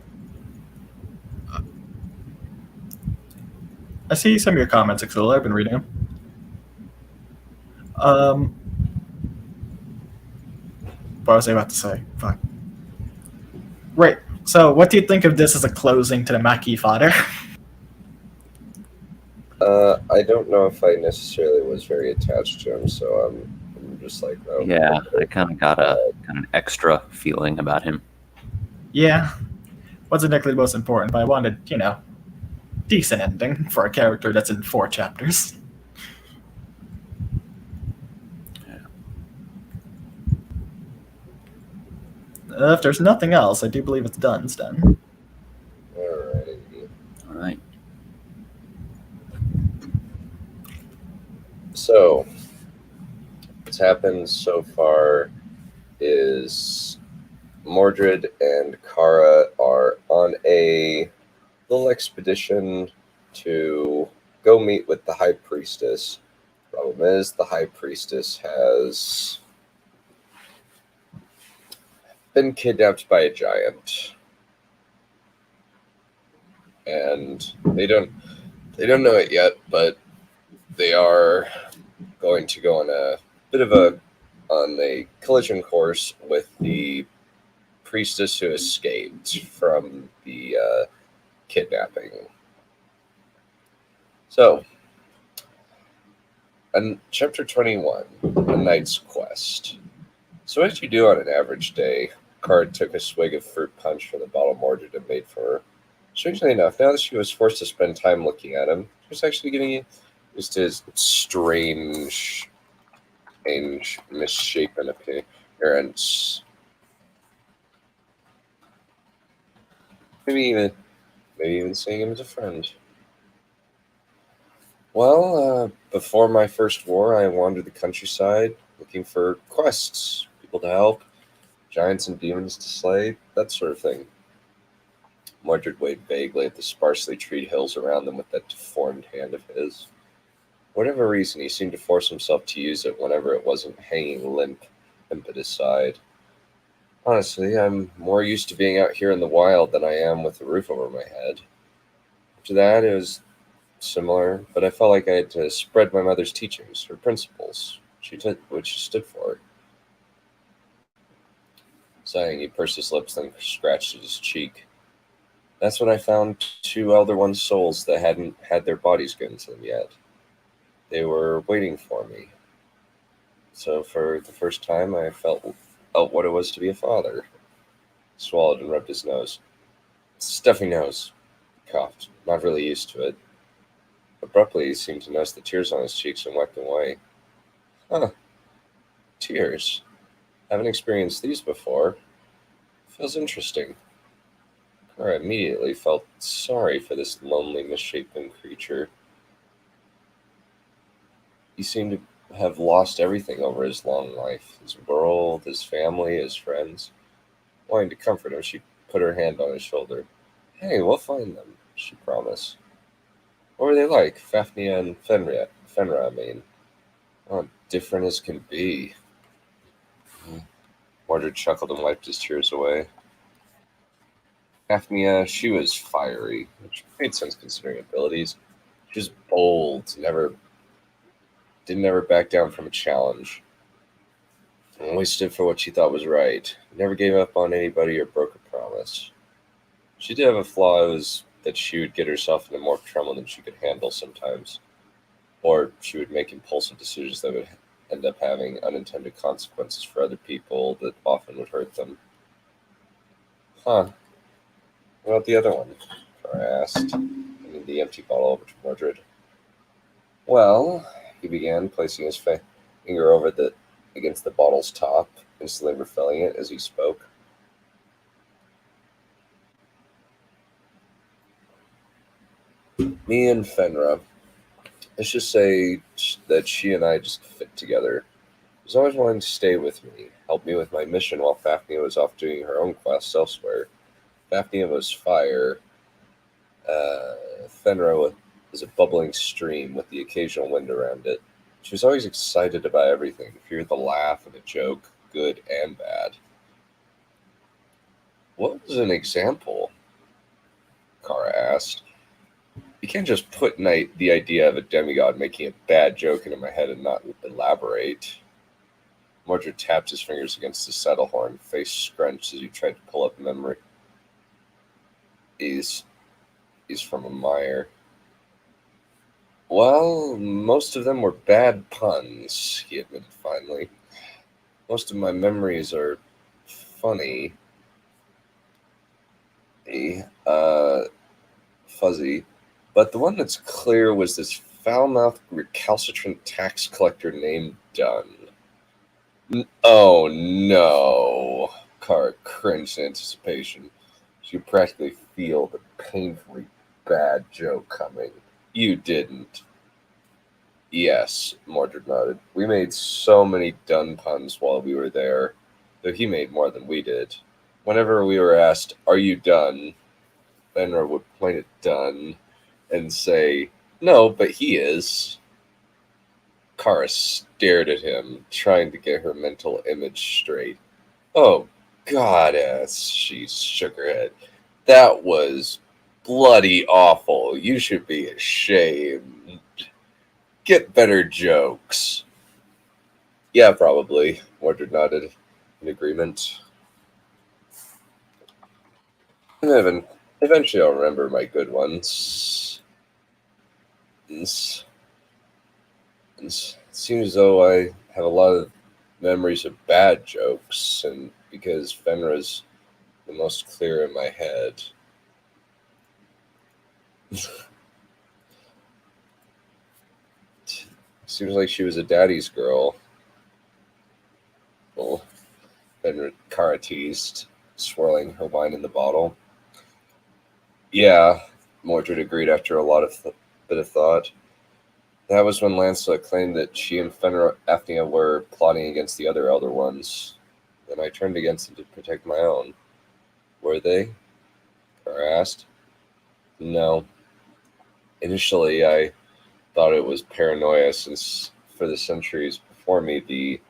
I see some of your comments, Axel. I've been reading them. What was I about to say? Fuck. Right. So, what do you think of this as a closing to the Maquis fodder? I don't know if I necessarily was very attached to him, so I'm just like, oh. Yeah, I kind of got an extra feeling about him. Yeah. Wasn't exactly the most important, but I wanted, decent ending for a character that's in 4 chapters. If there's nothing else, I do believe it's done, Stan. All right. So, what's happened so far is Mordred and Kara are on a little expedition to go meet with the High Priestess. Problem is, the High Priestess has been kidnapped by a giant. And they don't know it yet, but they are going to go on a bit of a collision course with the priestess who escaped from the kidnapping. So, in Chapter 21, A Knight's Quest. So what did you do on an average day? Card took a swig of fruit punch from the bottle Mordred had made for her. Strangely enough, now that she was forced to spend time looking at him, she was actually getting used to his strange, misshapen appearance. Maybe even seeing him as a friend. Well, before my first war, I wandered the countryside looking for quests, people to help, giants and demons to slay, that sort of thing. Mordred waved vaguely at the sparsely treed hills around them with that deformed hand of his. For whatever reason, he seemed to force himself to use it whenever it wasn't hanging limp at his side. Honestly, I'm more used to being out here in the wild than I am with a roof over my head. After that, it was similar, but I felt like I had to spread my mother's teachings, her principles, which she stood for. Sighing, he pursed his lips, then scratched at his cheek. That's when I found two Elder One's souls that hadn't had their bodies given to them yet. They were waiting for me. So for the first time, I felt what it was to be a father. He swallowed and rubbed his nose. It's a stuffy nose. He coughed, not really used to it. Abruptly, he seemed to notice the tears on his cheeks and wiped them away. Huh. Tears. Haven't experienced these before. Feels interesting. I immediately felt sorry for this lonely, misshapen creature. He seemed to have lost everything over his long life. His world, his family, his friends. Wanting to comfort him, she put her hand on his shoulder. Hey, we'll find them, she promised. What were they like? Fafnir and Fenra, I mean. Oh, different as can be. Mordred chuckled and wiped his tears away. Fafnir, she was fiery, which made sense considering abilities. She was bold, didn't ever back down from a challenge. Always stood for what she thought was right. Never gave up on anybody or broke a promise. She did have a flaw. It was that she would get herself into more trouble than she could handle sometimes. Or she would make impulsive decisions that would end up having unintended consequences for other people that often would hurt them. Huh. What about the other one? Cora asked, handing the empty bottle over to Mordred. Well, he began, placing his finger against the bottle's top, instantly refilling it as he spoke. Me and Fenra, let's just say that she and I just fit together. She was always wanting to stay with me, help me with my mission while Fafnir was off doing her own quests elsewhere. Fafnir was fire. Fenra was a bubbling stream with the occasional wind around it. She was always excited about everything, feared the laugh and the joke, good and bad. What was an example? Kara asked. You can't just put the idea of a demigod making a bad joke into my head and not elaborate. Mordred tapped his fingers against the saddle horn, face scrunched as he tried to pull up memory. He's from a mire. Well, most of them were bad puns, he admitted finally. Most of my memories are funny. Fuzzy. But the one that's clear was this foul-mouthed, recalcitrant tax collector named Dunn. Oh no! Kara cringed in anticipation. She could practically feel the painfully bad joke coming. You didn't. Yes, Mordred nodded. We made so many Dunn puns while we were there, though he made more than we did. Whenever we were asked, "Are you done?" Fenra would point at Dunn and say, "No, but he is." Kara stared at him, trying to get her mental image straight. Oh, goddess, she shook her head. That was bloody awful. You should be ashamed. Get better jokes. Yeah, probably, Mordred nodded in agreement. Eventually I'll remember my good ones. It seems as though I have a lot of memories of bad jokes, and because Fenra's the most clear in my head. Seems like she was a daddy's girl. Well, Fenra Kara teased, swirling her wine in the bottle. Yeah, Mordred agreed after a lot of bit of thought. That was when Lancela claimed that she and Fenra Afnia were plotting against the other Elder Ones. Then I turned against them to protect my own. Were they? Kara asked. No. Initially, I thought it was paranoia, since for the centuries before me, the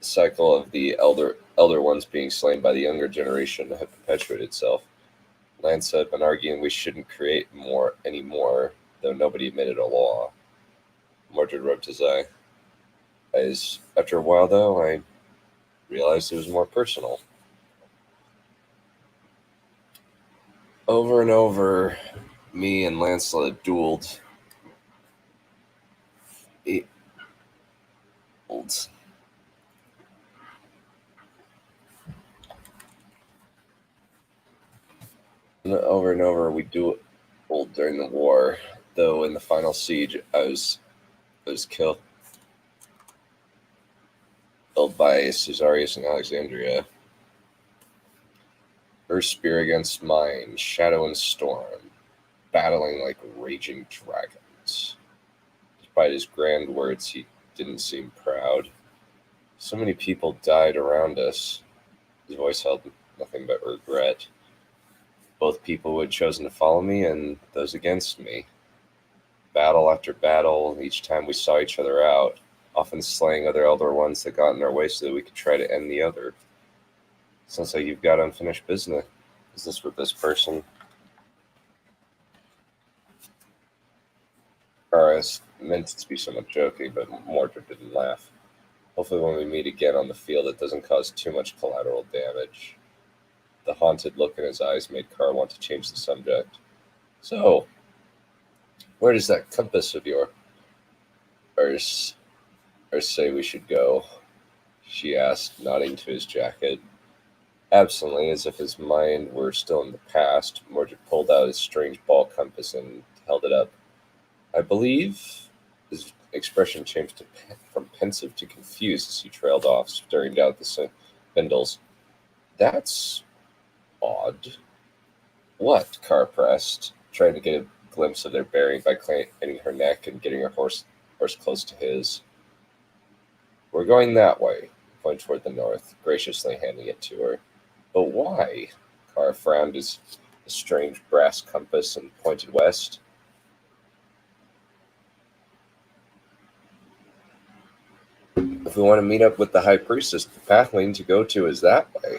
cycle of the elder ones being slain by the younger generation had perpetuated itself. Lance had been arguing we shouldn't create more anymore, though nobody admitted a law. Mordred rubbed his eye. After a while, though, I realized it was more personal. Over and over, me and Lancela dueled. Over and over, we dueled during the war. Though in the final siege, I was killed by Caesarius in Alexandria. Her spear against mine, shadow and storm, battling like raging dragons. Despite his grand words, he didn't seem proud. So many people died around us. His voice held nothing but regret. Both people who had chosen to follow me and those against me. Battle after battle, each time we saw each other out, often slaying other Elder Ones that got in our way so that we could try to end the other. Sounds like you've got unfinished business. Is this with this person? Karas meant it to be somewhat joking, but Mordred didn't laugh. Hopefully when we meet again on the field, it doesn't cause too much collateral damage. The haunted look in his eyes made Kara want to change the subject. So, where does that compass of yours say we should go? She asked, nodding to his jacket. Absently, as if his mind were still in the past, Mordred pulled out his strange ball compass and held it up. I believe his expression changed from pensive to confused as he trailed off, staring down at the spindles. That's odd. What? Kara pressed, trying to get a glimpse of their bearing by craning her neck and getting her horse close to his. We're going that way, pointing toward the north, graciously handing it to her. But why? Kara frowned his strange brass compass and pointed west. If we want to meet up with the High Priestess, the path we need to go to is that way.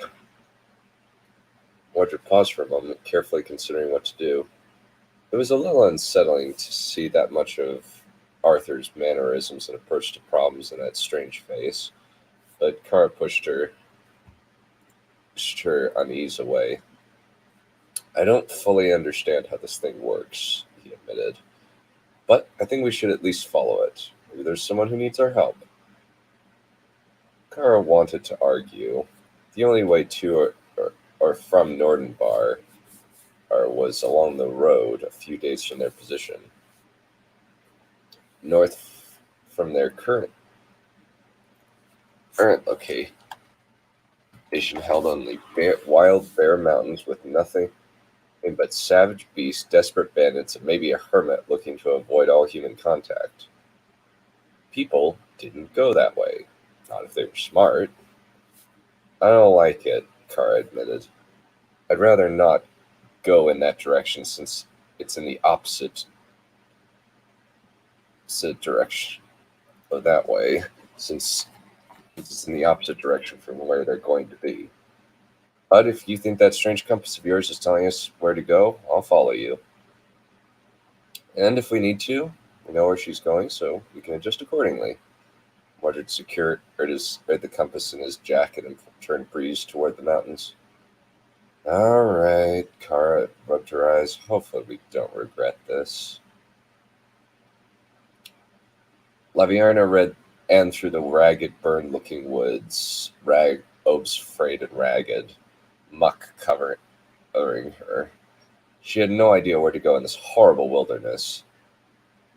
Mordred paused for a moment, carefully considering what to do. It was a little unsettling to see that much of Arthur's mannerisms and approach to problems in that strange face, but Kara pushed her unease away. I don't fully understand how this thing works, he admitted, but I think we should at least follow it. Maybe there's someone who needs our help. Kara wanted to argue. The only way to or from Nordenbar was along the road a few days from their position. North from their current location held on the wild bare mountains with nothing but savage beasts, desperate bandits, and maybe a hermit looking to avoid all human contact. People didn't go that way. Not if they were smart. I don't like it, Kara admitted. I'd rather not go in that direction since it's in the opposite direction. Or that way, since it's in the opposite direction from where they're going to be. But if you think that strange compass of yours is telling us where to go, I'll follow you. And if we need to, we know where she's going, so we can adjust accordingly. Mordred secured the compass in his jacket and turned breeze toward the mountains. All right, Kara rubbed her eyes. Hopefully we don't regret this. Laviarna read Anne through the ragged, burned-looking woods, oaks frayed and ragged, muck covering her. She had no idea where to go in this horrible wilderness.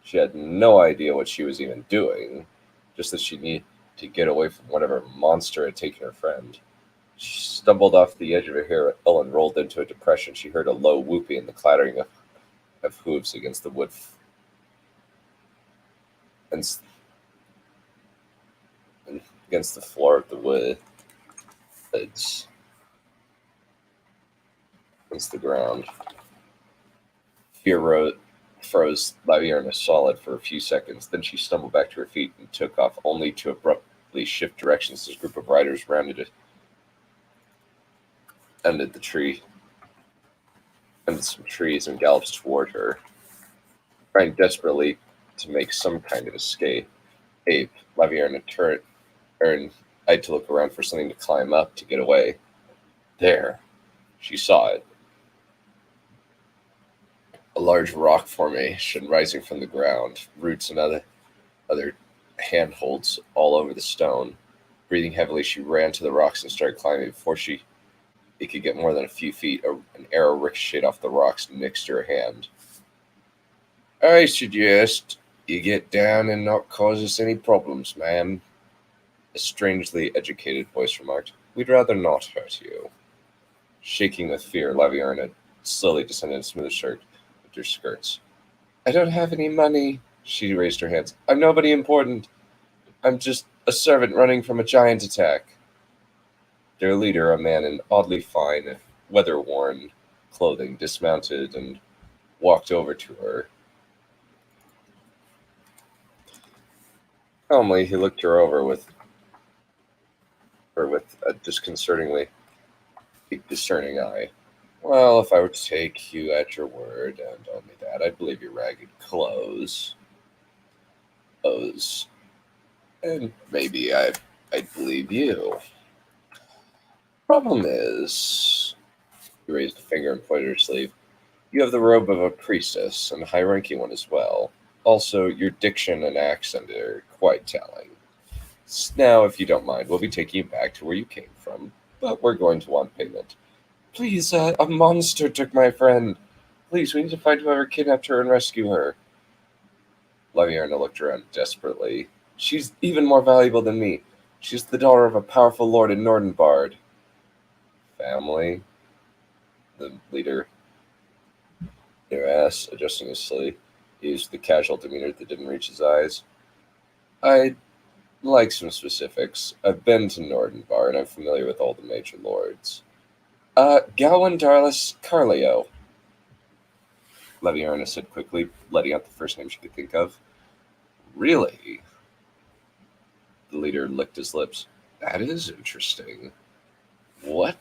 She had no idea what she was even doing, just that she needed to get away from whatever monster had taken her friend. She stumbled off the edge of a hill and rolled into a depression. She heard a low whooping and the clattering of hooves against the wood and against the floor of the woods, against the ground. Fear froze Laviarna solid for a few seconds. Then she stumbled back to her feet and took off, only to abruptly shift directions as a group of riders rounded it. Ended some trees and galloped toward her, trying desperately to make some kind of escape. Laviarna tried to look around for something to climb up to get away. There, she saw it. A large rock formation rising from the ground, roots and other handholds all over the stone. Breathing heavily, she ran to the rocks and started climbing. Before it could get more than a few feet, an arrow ricocheted off the rocks and nicked her hand. I suggest you get down and not cause us any problems, ma'am, a strangely educated voice remarked. We'd rather not hurt you. Shaking with fear, Laviarna slowly descended and smoothed her skirts. I don't have any money, she raised her hands. I'm nobody important. I'm just a servant running from a giant attack. Their leader, a man in oddly fine, weather-worn clothing, dismounted and walked over to her. Calmly, he looked her over with a disconcertingly discerning eye. Well, if I were to take you at your word, and only that, I'd believe your ragged clothes. And maybe I'd believe you. Problem is, he raised a finger and pointed her sleeve, you have the robe of a priestess, and a high-ranking one as well. Also, your diction and accent are quite telling. Now, if you don't mind, we'll be taking you back to where you came from, but we're going to want payment. Please, a monster took my friend. Please, we need to find whoever kidnapped her and rescue her. Laviarna looked around desperately. She's even more valuable than me. She's the daughter of a powerful lord in Nordenbard. Family? The leader asked, adjusting his sleeve. He used the casual demeanor that didn't reach his eyes. I'd like some specifics. I've been to Nordenbard, and I'm familiar with all the major lords. Gawain Darlis Carleo, Laviarna said quickly, letting out the first name she could think of. Really? The leader licked his lips. That is interesting. What?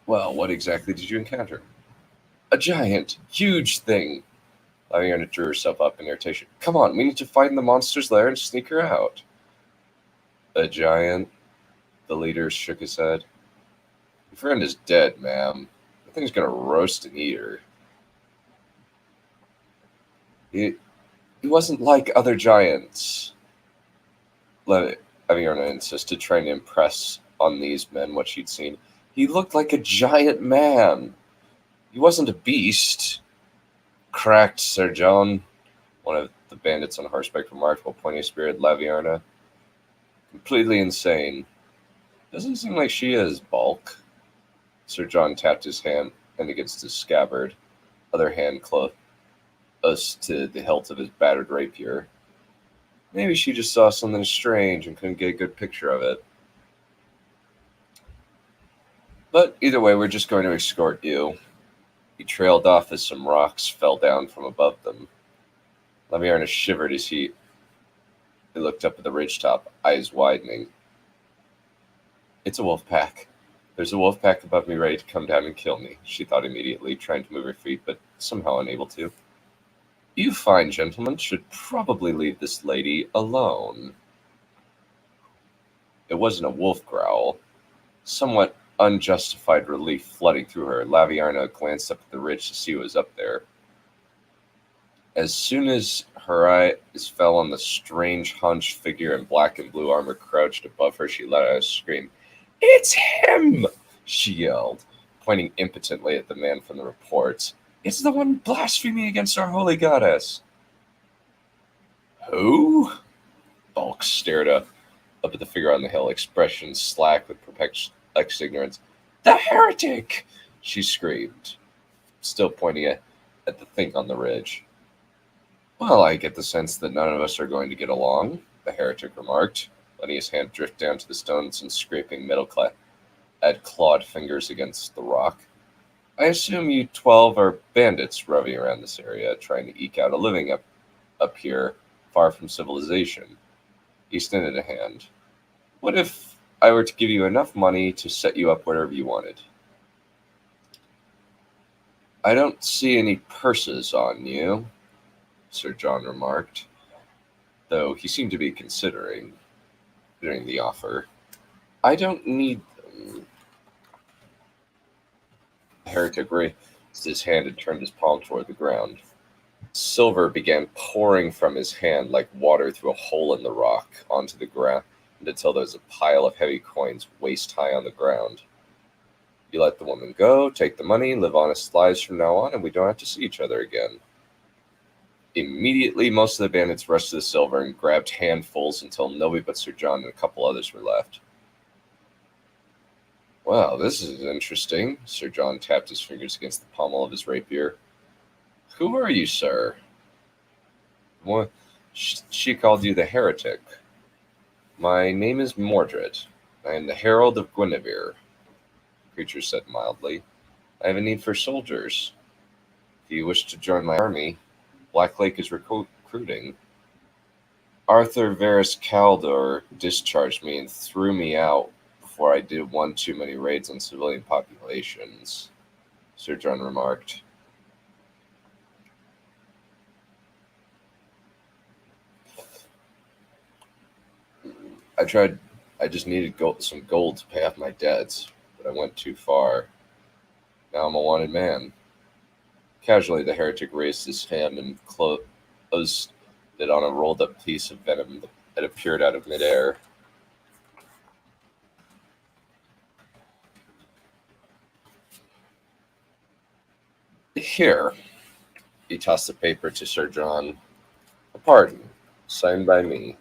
Well, what exactly did you encounter? A giant, huge thing. Laviarna drew herself up in irritation. Come on, we need to find the monster's lair and sneak her out. A giant? The leader shook his head. Your friend is dead, ma'am. The thing's gonna roast and eat her. He wasn't like other giants. Laviarna insisted, trying to impress on these men what she'd seen. He looked like a giant man. He wasn't a beast. Cracked, Sir John, one of the bandits on horseback remarked while pointing a spear at Laviarna. Completely insane. Doesn't seem like she is, Bulk. Sir John tapped his hand against his scabbard, other hand close to the hilt of his battered rapier. Maybe she just saw something strange and couldn't get a good picture of it. But either way, we're just going to escort you. He trailed off as some rocks fell down from above them. Laviarna shivered as he looked up at the ridgetop, eyes widening. It's a wolf pack. There's a wolf pack above me ready to come down and kill me, she thought immediately, trying to move her feet, but somehow unable to. You fine gentlemen should probably leave this lady alone. It wasn't a wolf growl. Somewhat unjustified relief flooding through her. Laviarna glanced up at the ridge to see what was up there. As soon as her eyes fell on the strange hunched figure in black and blue armor crouched above her, she let out a scream. "It's him!" she yelled, pointing impotently at the man from the reports. "It's the one blaspheming against our holy goddess." "Who?" Bulk stared up at the figure on the hill, expression slack with perplexed ignorance. "The heretic!" she screamed, still pointing at the thing on the ridge. "Well, I get the sense that none of us are going to get along," the heretic remarked, letting his hand drift down to the stones and scraping metal-clad clawed fingers against the rock. "I assume you 12 are bandits roving around this area, trying to eke out a living up here, far from civilization." He extended a hand. "What if I were to give you enough money to set you up wherever you wanted?" "I don't see any purses on you," Sir John remarked, though he seemed to be considering the offer. "I don't need them." The heretic raised his hand and turned his palm toward the ground. Silver began pouring from his hand like water through a hole in the rock onto the ground until there was a pile of heavy coins waist high on the ground. "You let the woman go, take the money, live honest lives from now on, and we don't have to see each other again." Immediately, most of the bandits rushed to the silver and grabbed handfuls until nobody but Sir John and a couple others were left. "Well, this is interesting." Sir John tapped his fingers against the pommel of his rapier. "Who are you, sir?" "What? She called you the heretic." "My name is Mordred. I am the herald of Guinevere," the creature said mildly. "I have a need for soldiers. If you wish to join my army, Black Lake is recruiting. Arthur Varys Caldor discharged me and threw me out before I did one too many raids on civilian populations," Sir John remarked. I just needed some gold to pay off my debts, but I went too far. Now I'm a wanted man." Casually, the heretic raised his hand and closed it on a rolled-up piece of venom that appeared out of midair. "Here." He tossed the paper to Sir John. "A pardon, signed by me."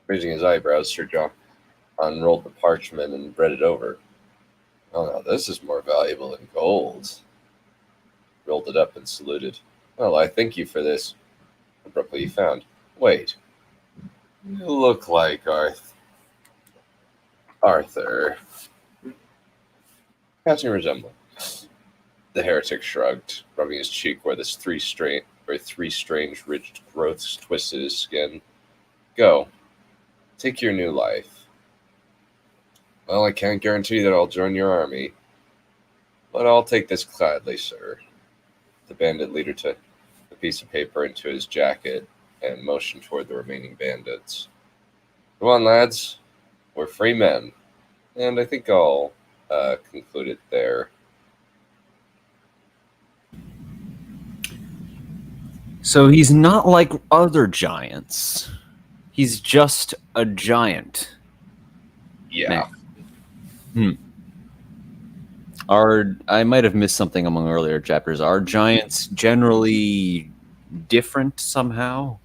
Raising his eyebrows, Sir John unrolled the parchment and read it over. "Oh, now this is more valuable than gold." Rolled it up and saluted. "Well, I thank you for this." Abruptly he found. "Wait. You look like Arthur. Passing resemblance." The heretic shrugged, rubbing his cheek where three strange ridged growths twisted his skin. "Go. Take your new life." "Well, I can't guarantee that I'll join your army, but I'll take this gladly, sir." The bandit leader took a piece of paper into his jacket and motioned toward the remaining bandits. "Come on, lads. We're free men." And I think I'll conclude it there. So he's not like other giants. He's just a giant. Yeah. I might have missed something among earlier chapters. Are giants generally different somehow?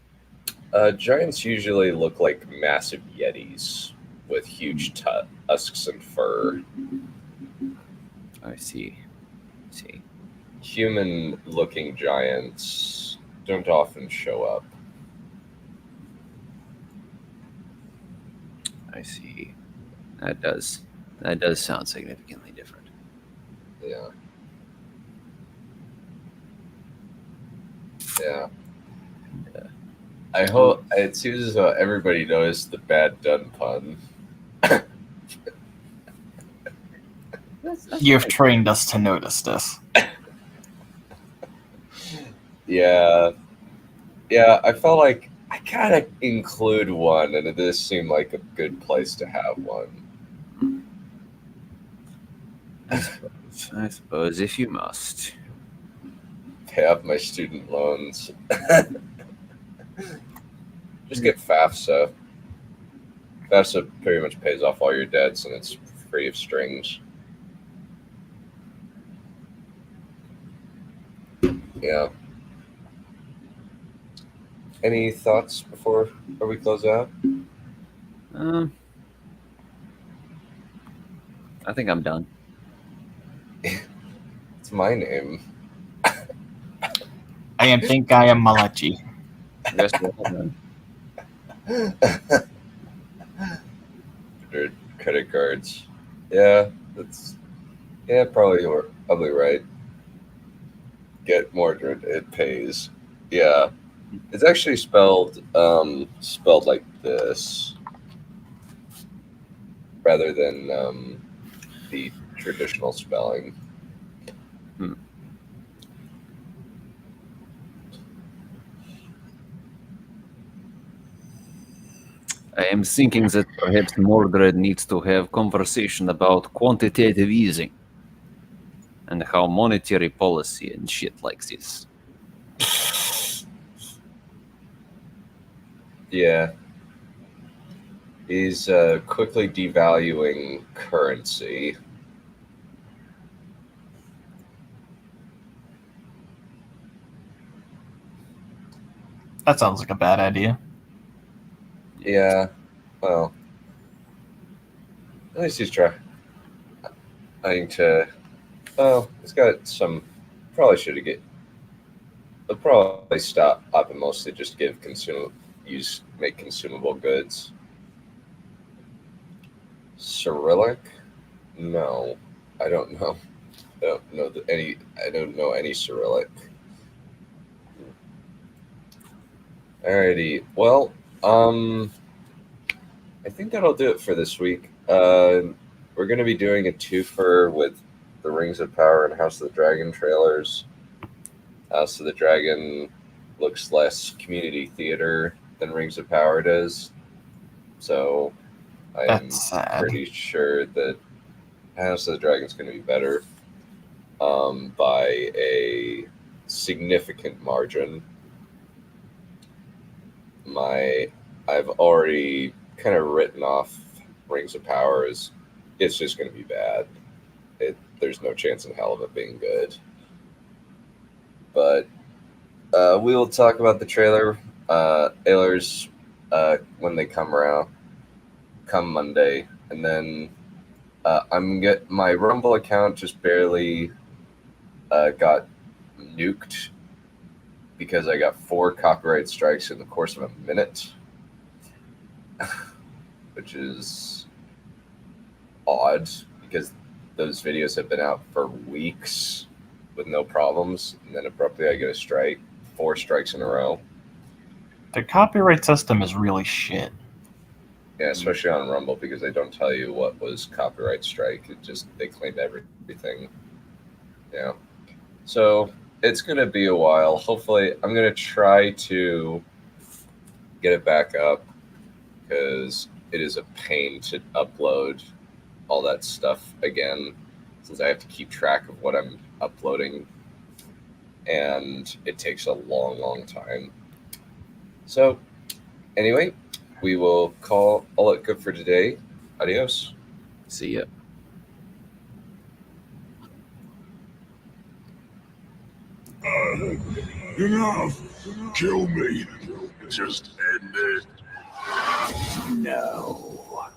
Giants usually look like massive yetis with huge tusks and fur. I see. Human-looking giants don't often show up. I see. That does sound significantly different. Yeah. Yeah. I hope it seems as though everybody noticed the bad done pun. You've trained us to notice this. Yeah. I felt like I gotta include one, and it does seem like a good place to have one. I suppose if you must. Pay off my student loans. Just get FAFSA. FAFSA pretty much pays off all your debts, and it's free of strings. Yeah. Any thoughts before we close out? I think I'm done. It's my name. I think I am Malachi. I guess we're all done. Credit cards. Yeah, probably right. Get Mordred, it pays. Yeah. It's actually spelled like this rather than the traditional spelling. I am thinking that perhaps Mordred needs to have conversation about quantitative easing and how monetary policy and shit like this. Yeah. He's quickly devaluing currency. That sounds like a bad idea. Yeah. Well, at least he's trying to. Well, he's got some. Probably should have They'll probably stop and mostly just make consumable goods. Cyrillic? No, I don't know. I don't know any Cyrillic. Alrighty. Well, I think that'll do it for this week. We're going to be doing a twofer with the Rings of Power and House of the Dragon trailers. House of the Dragon looks less community theater than Rings of Power does. So I'm pretty sure that House of the Dragon is going to be better by a significant margin. I've already kind of written off Rings of Power as it's just going to be bad. There's no chance in hell of it being good. But we will talk about the trailer, trailers when they come Monday, and then my Rumble account just barely got nuked because I got 4 copyright strikes in the course of a minute, which is odd because those videos have been out for weeks with no problems, and then abruptly I get a strike, 4 strikes in a row. The copyright system is really shit. Yeah, especially on Rumble, because they don't tell you what was copyright strike. They claim everything. Yeah. So it's going to be a while. Hopefully, I'm going to try to get it back up because it is a pain to upload all that stuff again, since I have to keep track of what I'm uploading, and it takes a long, long time. So anyway, we will call it good for today. Adios. See ya. Enough! Kill me! Just end it. No.